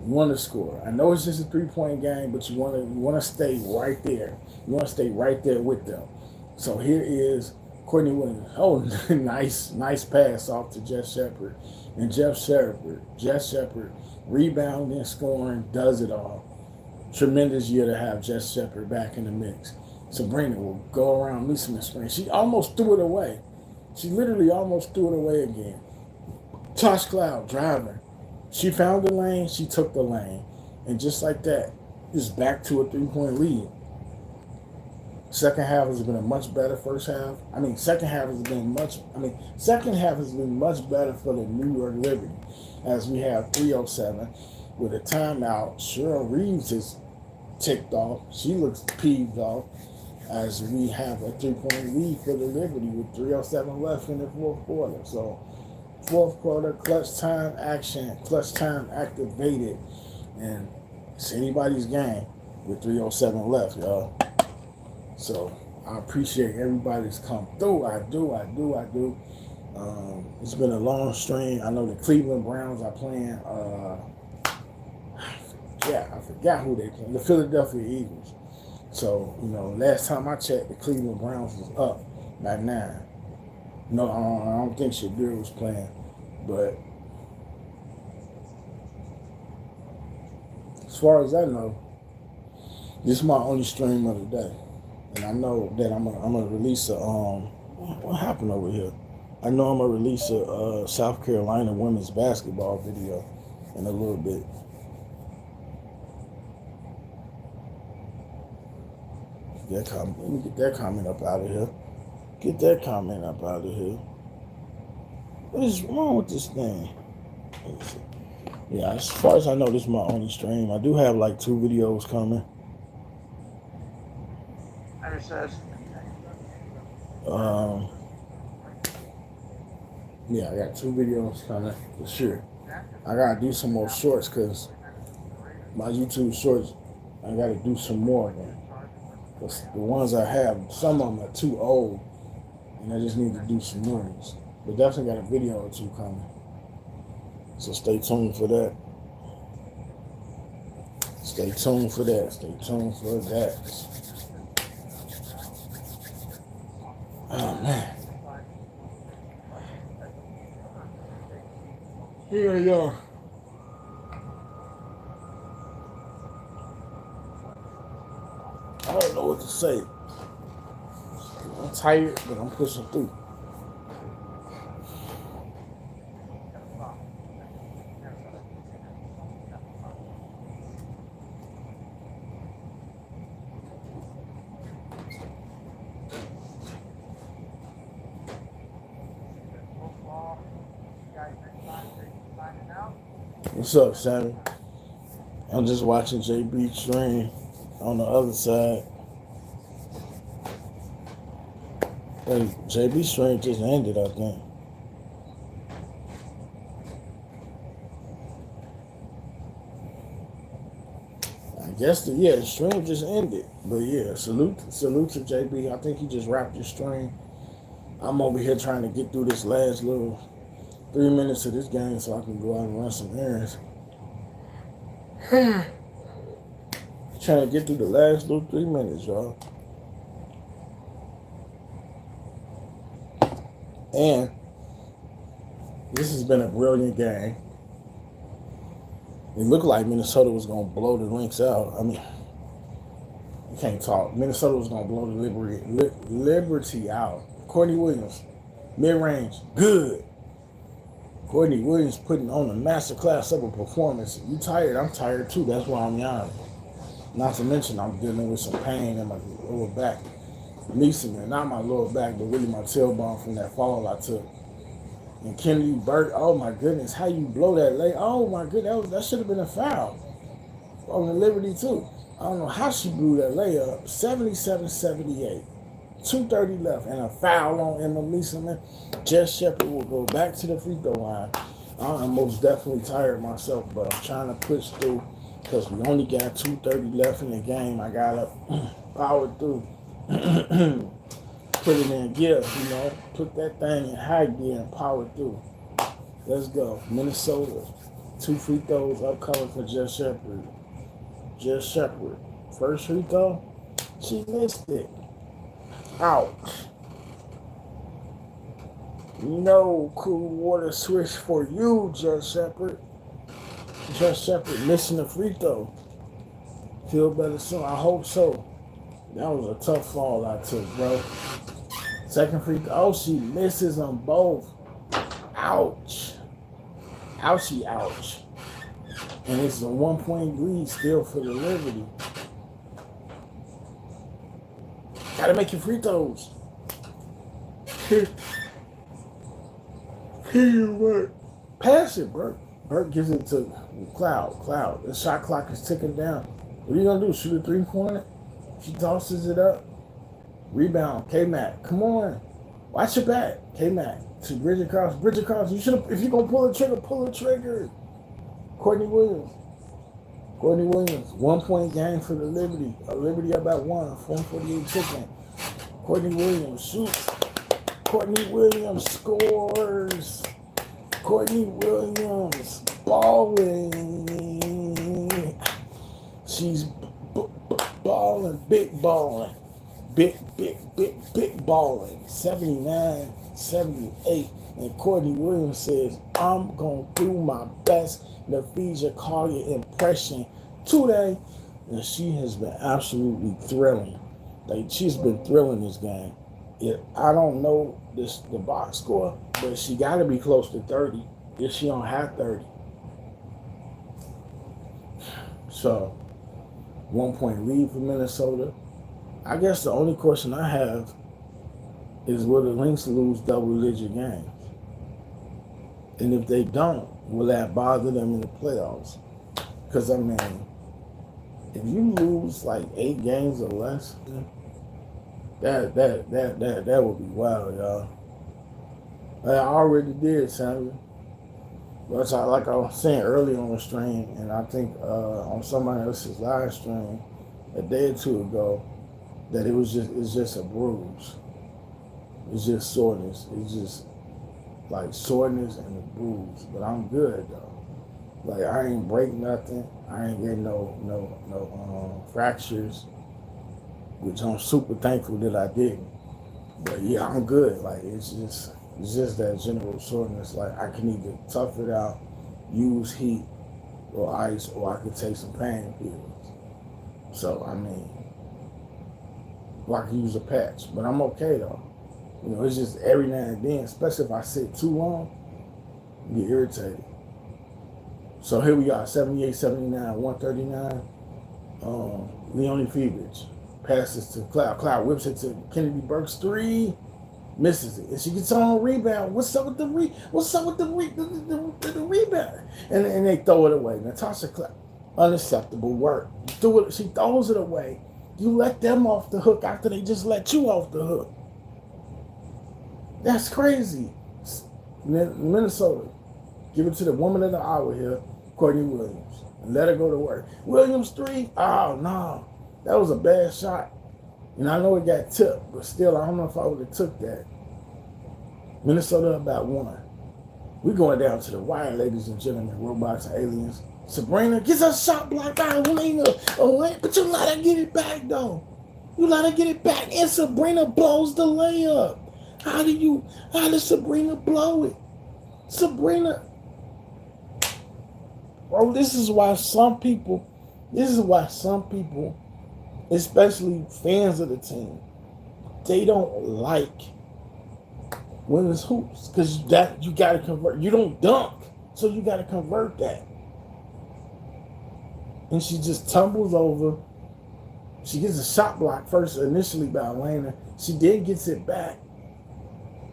You want to score. I know it's just a 3-point game, but you want to stay right there. You want to stay right there with them. So here is Courtney Williams. Oh, nice pass off to Jeff Shepard. And Jeff Shepard, rebounding, scoring, does it all. Tremendous year to have Jeff Shepard back in the mix. Sabrina will go around Mieseman's screen. She almost threw it away. She literally almost threw it away again. Tosh Cloud driving. She found the lane. She took the lane. And just like that, it's back to a 3-point lead. Second half has been a much better first half. Second half has been much better for the New York Liberty, as we have 3:07 with a timeout. Cheryl Reeves is ticked off. She looks peeved off as we have a 3-point lead for the Liberty with 3:07 left in the fourth quarter. So fourth quarter, clutch time action, clutch time activated, and it's anybody's game with 3:07 left, y'all. So I appreciate everybody's come through. I do. It's been a long stream. I know the Cleveland Browns are playing. I forgot who they play. The Philadelphia Eagles. So last time I checked, the Cleveland Browns was up by 9. No, I don't think Shadir was playing, but as far as I know, this is my only stream of the day. And I know that I'm gonna release a what happened over here? I know I'm gonna release a South Carolina women's basketball video in a little bit. Let me get that comment up out of here. What is wrong with this thing? Yeah, as far as I know, this is my only stream. I do have like 2 videos coming. I got 2 videos coming for sure. I gotta do some more shorts because my YouTube shorts, I gotta do some more again. Because the ones I have, some of them are too old, and I just need to do some new ones. But definitely got a video or 2 coming. So stay tuned for that. Oh man. Here we go. I don't know what to say. I'm tired, but I'm pushing through. What's up, Sammy? I'm just watching JB stream on the other side. Hey, JB stream just ended, I think. I guess the stream just ended. But yeah, salute to JB. I think he just wrapped his stream. I'm over here trying to get through this last little 3 minutes of this game so I can go out and run some errands. Trying to get through the last little 3 minutes, y'all. And this has been a brilliant game. It looked like Minnesota was going to blow the Lynx out. I mean, you can't talk. Minnesota was going to blow the Liberty out. Courtney Williams, mid-range, good. Courtney Williams putting on a masterclass of a performance. You tired? I'm tired too. That's why I'm yawning. Not to mention I'm dealing with some pain in my lower back. Not my lower back, but really my tailbone from that fall I took. And Kennedy Burke, oh my goodness, how you blow that leg? Oh my goodness, that should have been a foul on the Liberty too. I don't know how she blew that layup. 77-78. 2:30 left and a foul on Emma Leeson. Jess Shepard will go back to the free throw line. I'm most definitely tired myself, but I'm trying to push through because we only got 2:30 left in the game. I gotta power through. Put it in gear, put that thing in high gear and power through. Let's go. Minnesota, 2 free throws upcoming for Jess Shepard. Jess Shepard, first free throw, she missed it. Ouch. No cool water switch for you, Jess Shepard. Jess Shepard missing the free throw. Feel better soon. I hope so. That was a tough fall I took, bro. Second free throw. Oh, she misses them both. Ouch. Ouchie, ouch. And it's a 1-point lead still for the Liberty. Gotta make your free throws. Pass it, Burke. Burke gives it to Cloud. The shot clock is ticking down. What are you gonna do? Shoot a 3-pointer? She tosses it up. Rebound. K-Mac. Come on. Watch your back. K-Mac. To Bridget Cross. Bridget Cross. You should have, if you're gonna pull the trigger. Courtney Williams. 1-point game for the Liberty. Liberty up at 1. 448 chicken. Courtney Williams shoots. Courtney Williams scores. Courtney Williams balling. She's balling, big balling. Big balling. 79-78. And Courtney Williams says, I'm going to do my best to feed your Collier impression today. And she has been absolutely thrilling. Like, she's been thrilling this game. I don't know the box score, but she got to be close to 30 if she don't have 30. So, 1-point lead for Minnesota. I guess the only question I have is will the Lynx lose double-digit games? And if they don't, will that bother them in the playoffs? Because, I mean, if you lose like 8 games or less, that would be wild, y'all. I already did, Sammy. But like I was saying earlier on the stream, and I think on somebody else's live stream a day or two ago, that it's just a bruise. It's just soreness. It's just like soreness and a bruise. But I'm good though. Like I ain't break nothing. I ain't getting no fractures, which I'm super thankful that I didn't. But yeah, I'm good. Like it's just that general soreness. Like I can either tough it out, use heat or ice, or I could take some pain pills. So I mean, or I can use a patch. But I'm okay though. It's just every now and then, especially if I sit too long, I get irritated. So here we are, 78-79, 139. Leonie Fevich passes to Cloud. Cloud whips it to Kennedy Burke's 3, misses it, and she gets on rebound. What's up with the rebound? And they throw it away. Natasha Cloud, unacceptable work. She throws it away. You let them off the hook after they just let you off the hook. That's crazy. Minnesota, give it to the woman of the hour here, Courtney Williams, and let her go to work. Williams 3? Oh, no. That was a bad shot. And I know it got tipped, but still, I don't know if I would have took that. Minnesota about 1. We're going down to the wire, ladies and gentlemen, robots and aliens. Sabrina gets a shot blocked by LYNX. But you let her get it back, though. You let her get it back, and Sabrina blows the layup. How did Sabrina blow it? Sabrina. Bro, this is why some people, especially fans of the team, they don't like women's hoops. Because that you gotta convert. You don't dunk. So you gotta convert that. And she just tumbles over. She gets a shot block first initially by Elena. She then gets it back.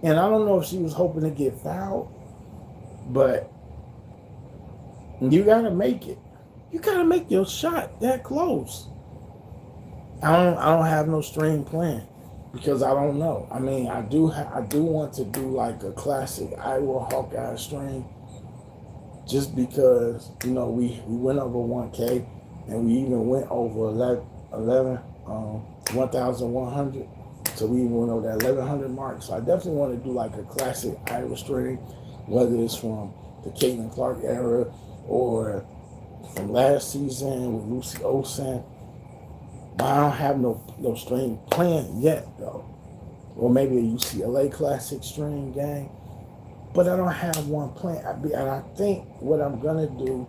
And I don't know if she was hoping to get fouled, but you gotta make it. You gotta make your shot that close. I don't have no string plan because I don't know. I mean, I do want to do like a classic Iowa Hawkeye string, just because we went over 1K and we even went over 1,100. So we even went over that 1,100 mark. So I definitely want to do like a classic Iowa string, whether it's from the Caitlin Clark era or from last season with Lucy Olsen. But I don't have no string plan yet, though. Or maybe a UCLA classic string game. But I don't have one plan. And I think what I'm going to do,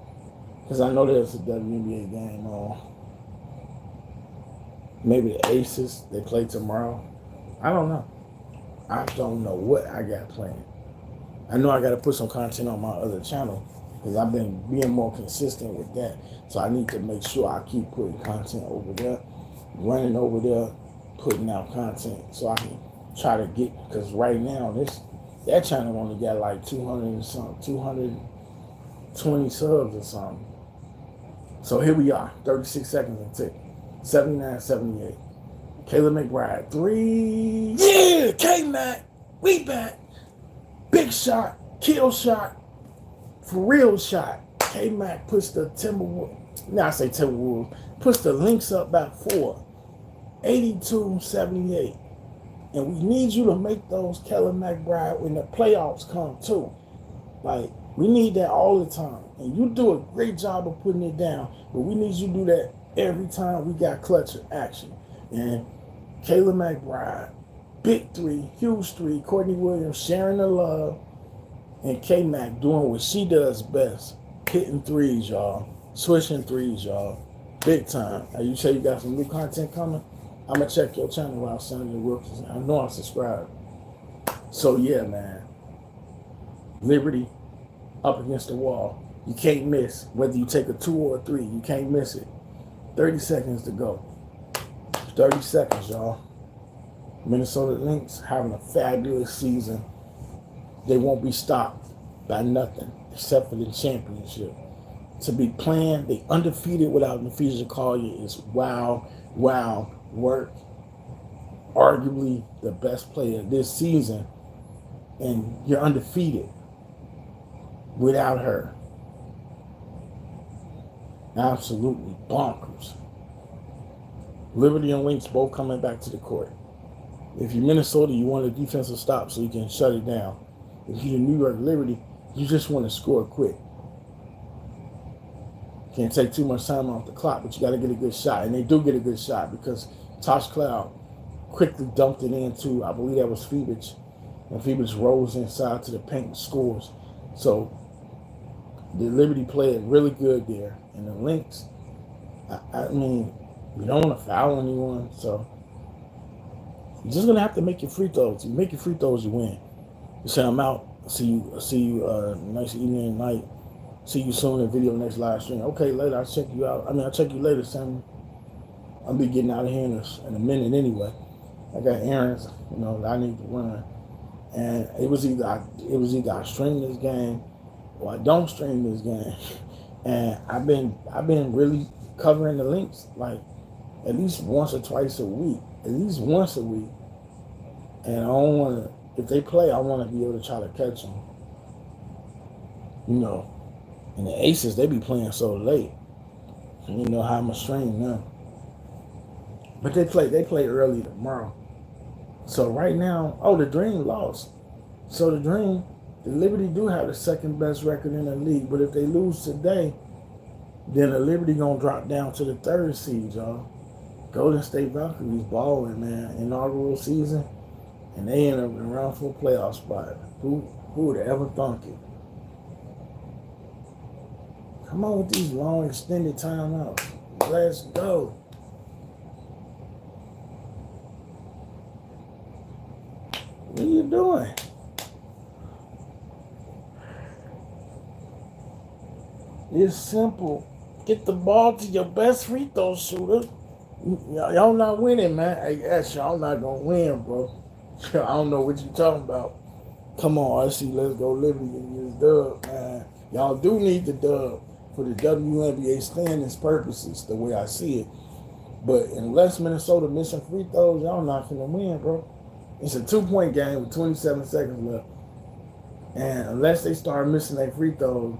because I know there's a WNBA game on. Maybe the Aces, they play tomorrow. I don't know. I don't know what I got planned. I know I got to put some content on my other channel because I've been being more consistent with that. So I need to make sure I keep putting content over there, running over there, putting out content so I can try to get, because right now that channel only got like 200 and something, 220 subs or something. So here we are, 36 seconds and tick. 79-78. Kayla McBride, 3. Yeah, K-Mac, we back. Big shot, kill shot, for real shot. K-Mac puts the Timberwolves, puts the LYNX up by 4. 82-78. And we need you to make those, Kayla McBride, when the playoffs come too. Like, we need that all the time. And you do a great job of putting it down, but we need you to do that every time we got clutch action. And Kayla McBride, big 3, huge 3, Courtney Williams sharing the love, and K-Mac doing what she does best, hitting 3s, y'all. Switching 3s, y'all. Big time. Now, you say you got some new content coming? I'm going to check your channel out, Sonny the Rookies. I know I'm subscribed. So, yeah, man. Liberty up against the wall. You can't miss. Whether you take a 2 or a 3, you can't miss it. 30 seconds to go. 30 seconds, y'all. Minnesota Lynx having a fabulous season. They won't be stopped by nothing except for the championship. To be playing, they undefeated without Nafisa Collier is wow work. Arguably the best player this season, and you're undefeated without her. Absolutely bonkers. Liberty and Lynx both coming back to the court. If you're Minnesota, you want a defensive stop so you can shut it down. If you're New York Liberty, you just want to score quick. Can't take too much time off the clock, but you got to get a good shot. And they do get a good shot because Tosh Cloud quickly dumped it into, I believe that was Phoebus. And Phoebus rolls inside to the paint and scores. So the Liberty played really good there. And the Lynx, I mean, we don't want to foul anyone, so you're just gonna have to make your free throws. You make your free throws, you win. You say I'm out. See you next evening and night. See you soon in video next live stream. Okay, later. I'll check you out. I'll check you later, Sam. I'll be getting out of here in a minute anyway. I got errands, that I need to run. And it was either I stream this game Well, I don't stream this game, and I've been really covering the links like at least once or twice a week, at least once a week. And I don't want to. If they play, I want to be able to try to catch them. You know, and the Aces they be playing so late. And you know how I'm a stream now. But they play early tomorrow. So right now, the Dream lost. So the Liberty do have the second best record in the league. But if they lose today, then the Liberty gonna drop down to the third seed, y'all. Golden State Valkyries balling, man. Inaugural season, and they in a round for a playoff spot. Who would have ever thunk it? Come on with these long extended timeouts. Let's go. What are you doing? It's simple. Get the ball to your best free throw shooter. Y'all not winning, man. Hey, y'all not gonna win, bro. I don't know what you talking about. Come on, RC, let's go Liberty and this dub, man. Y'all do need the dub for the WNBA standings purposes, the way I see it. But unless Minnesota missing free throws, y'all not gonna win, bro. It's a 2-point game with 27 seconds left. And unless they start missing their free throws,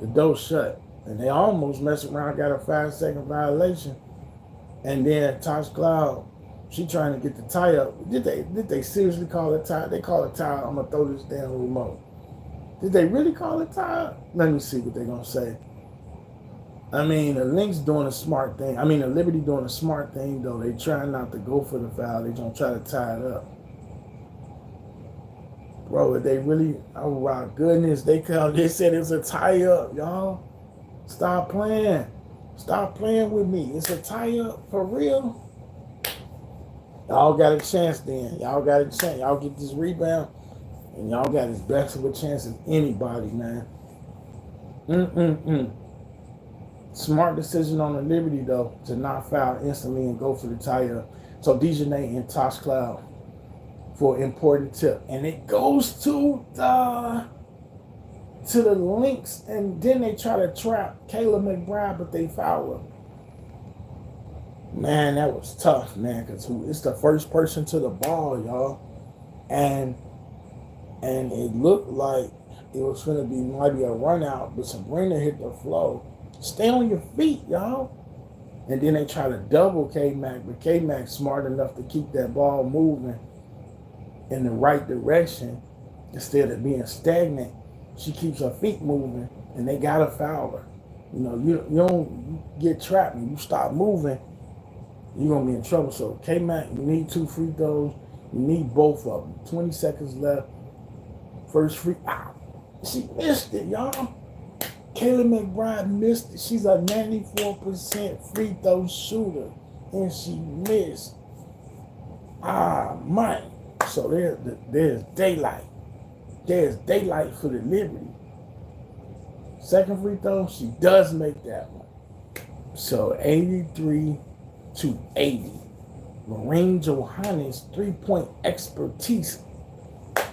the door's shut. And they almost messed around, got a 5-second violation. And then Tosh Cloud, she trying to get the tie up. Did they seriously call it tie? They call it tie. I'm gonna throw this damn remote. Did they really call it tie? Let me see what they're gonna say. I mean, the LYNX doing a smart thing. I mean, the Liberty doing a smart thing though. They trying not to go for the foul. They gonna try to tie it up. Bro, if they really, oh my goodness, they said it was a tie up, y'all. Stop playing. Stop playing with me. It's a tie up for real. Y'all got a chance then. Y'all got a chance. Y'all get this rebound, and y'all got as best of a chance as anybody, man. Smart decision on the Liberty, though, to not foul instantly and go for the tie-up. So Dejanay and Tosh Cloud for an important tip. And it goes to the LYNX, and then they try to trap Kayla McBride, but they foul her. Man, that was tough, man, because it's the first person to the ball, y'all. And it looked like it was going to be maybe a run out, but Sabrina hit the flow. Stay on your feet, y'all. And then they try to double K-Mac, but K-Mac's smart enough to keep that ball moving in the right direction instead of being stagnant. She keeps her feet moving, and they got to foul her. You know, you don't get trapped. When you stop moving, you're going to be in trouble. So K-Mac, you need 2 free throws. You need both of them. 20 seconds left. First free. She missed it, y'all. Kayla McBride missed it. She's a 94% free throw shooter, and she missed. Man. So there's daylight. There's daylight for the Liberty. Second free throw, she does make that one. So 83-80. Marine Johannes, 3-point expertise.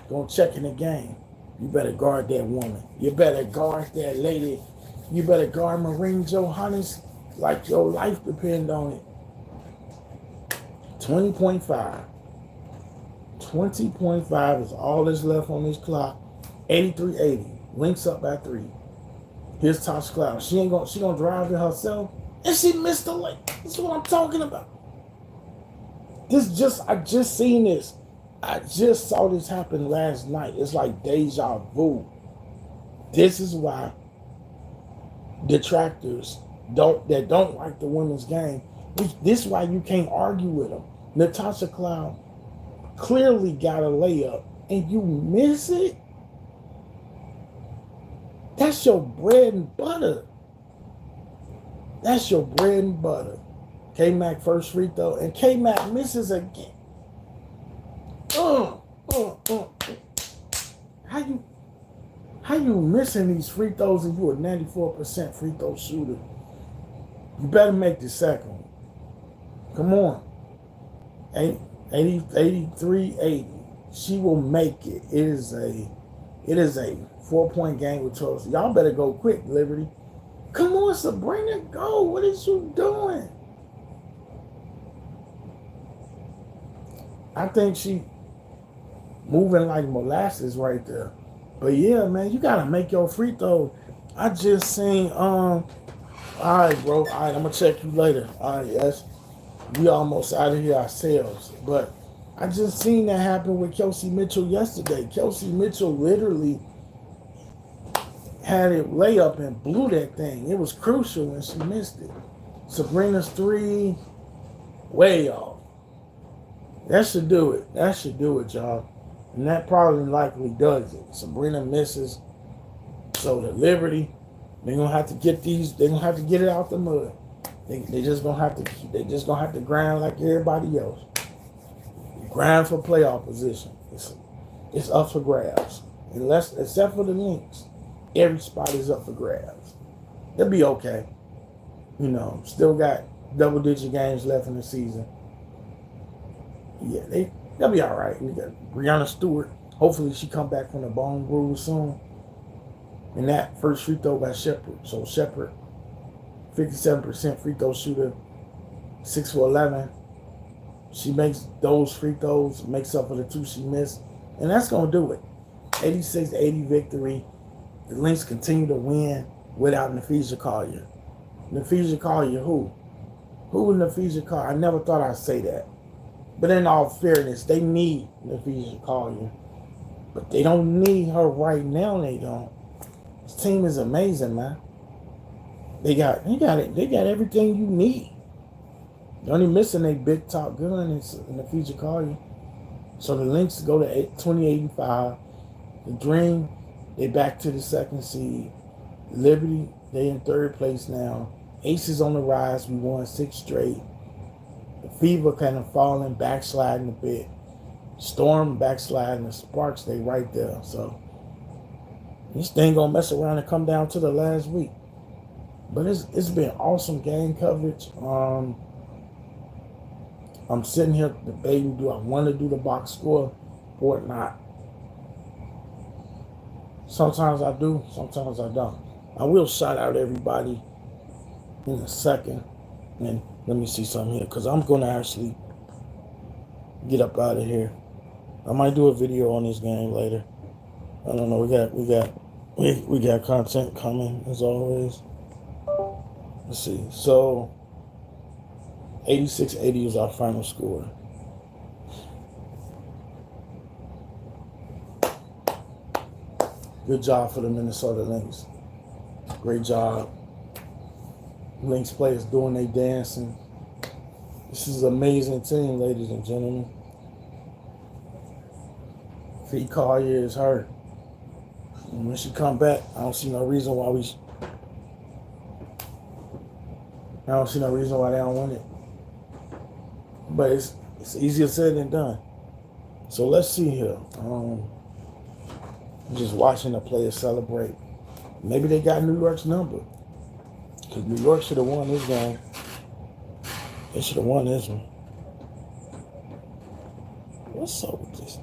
Gonna check in the game. You better guard that woman. You better guard that lady. You better guard Marine Johannes like your life depends on it. 20.5. 20.5 is all that's left on this clock. 83-80. LYNX up by 3. Here's Tosh Cloud. She gonna drive it herself. And she missed the lane. That's what I'm talking about. I just seen this. I just saw this happen last night. It's like deja vu. This is why detractors don't like the women's game. This is why you can't argue with them. Natasha Cloud clearly got a layup and you miss it. That's your bread and butter. That's your bread and butter. K-Mac first free throw, and K-Mac misses again. How you missing these free throws and you a 94% free throw shooter? You better make the second one. Come on. 83-80. She will make it. It is a 4-point game with Tulsa. Y'all better go quick, Liberty. Come on, Sabrina, go. What is you doing? I think she moving like molasses right there. But yeah, man, you gotta make your free throw. I just seen all right, bro. All right, I'm gonna check you later. All right, yes. We almost out of here ourselves. But I just seen that happen with Kelsey Mitchell yesterday. Kelsey Mitchell literally had it layup and blew that thing. It was crucial and she missed it. Sabrina's 3, way off. That should do it. That should do it, y'all. And that probably likely does it. Sabrina misses. So the Liberty, they're gonna have to get these. They're gonna have to get it out the mud. They just gonna have to. They just gonna have to grind like everybody else. Grind for playoff position. It's up for grabs. Except for the Lynx, every spot is up for grabs. They'll be okay. You know, still got double-digit games left in the season. Yeah, they'll be all right. We got Brianna Stewart. Hopefully she come back from the bone bruise soon. And that first free throw by Shepard. So Shepard, 57% free throw shooter, 6 for 11. She makes those free throws, makes up for the 2 she missed. And that's going to do it. 86-80 victory. The Lynx continue to win without Nafisa Collier. Nafisa Collier, who? Who was Nafisa Collier? I never thought I'd say that. But in all fairness, they need Nafisa Collier. But they don't need her right now, they don't. This team is amazing, man. They got everything you need. The only missing a big top gun is Nafisa Collier. So the Lynx go to 28-5. The Dream, they back to the 2nd seed. Liberty, they in 3rd place now. Aces on the rise. We won 6 straight. The Fever kind of falling, backsliding a bit. Storm backsliding. The Sparks, they right there. So this thing gonna mess around and come down to the last week. But it's been awesome game coverage. I'm sitting here debating, do I want to do the box score or not? Sometimes I do, sometimes I don't. I will shout out everybody in a second. And let me see something here, because I'm going to actually get up out of here. I might do a video on this game later. I don't know. We got content coming as always. Let's see. So 86-80 is our final score. Good job for the Minnesota Lynx. Great job. Lynx players doing their dancing. This is an amazing team, ladies and gentlemen. Fee Collier is hurt. And when she come back, I don't see no reason why they don't win it. But it's easier said than done. So let's see here. I'm just watching the players celebrate. Maybe they got New York's number. Because New York should have won this game. They should have won this one. What's up with this?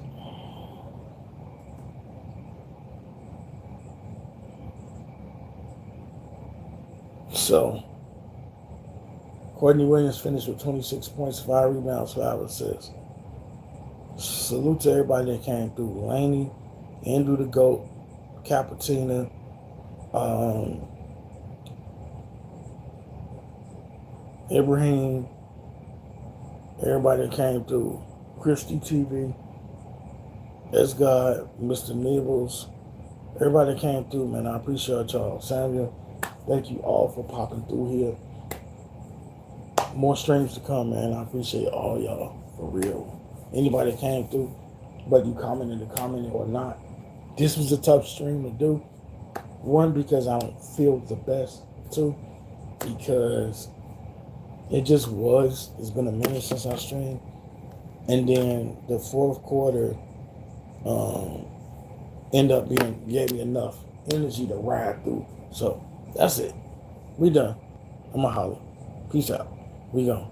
So, Courtney Williams finished with 26 points, 5 rebounds, 5 assists. Salute to everybody that came through. Laney, Andrew the GOAT, Capatina, Ibrahim, everybody that came through. Christy TV, S God, Mr. Nibbles, everybody that came through, man. I appreciate y'all. Samuel, thank you all for popping through here. More streams to come, man. I appreciate all y'all, for real. Anybody that came through, whether you commented or not. This was a tough stream to do. One, because I don't feel the best. Two, because it just was. It's been a minute since I streamed. And then the 4th quarter gave me enough energy to ride through. So that's it. We done. I'ma holler. Peace out. We gone.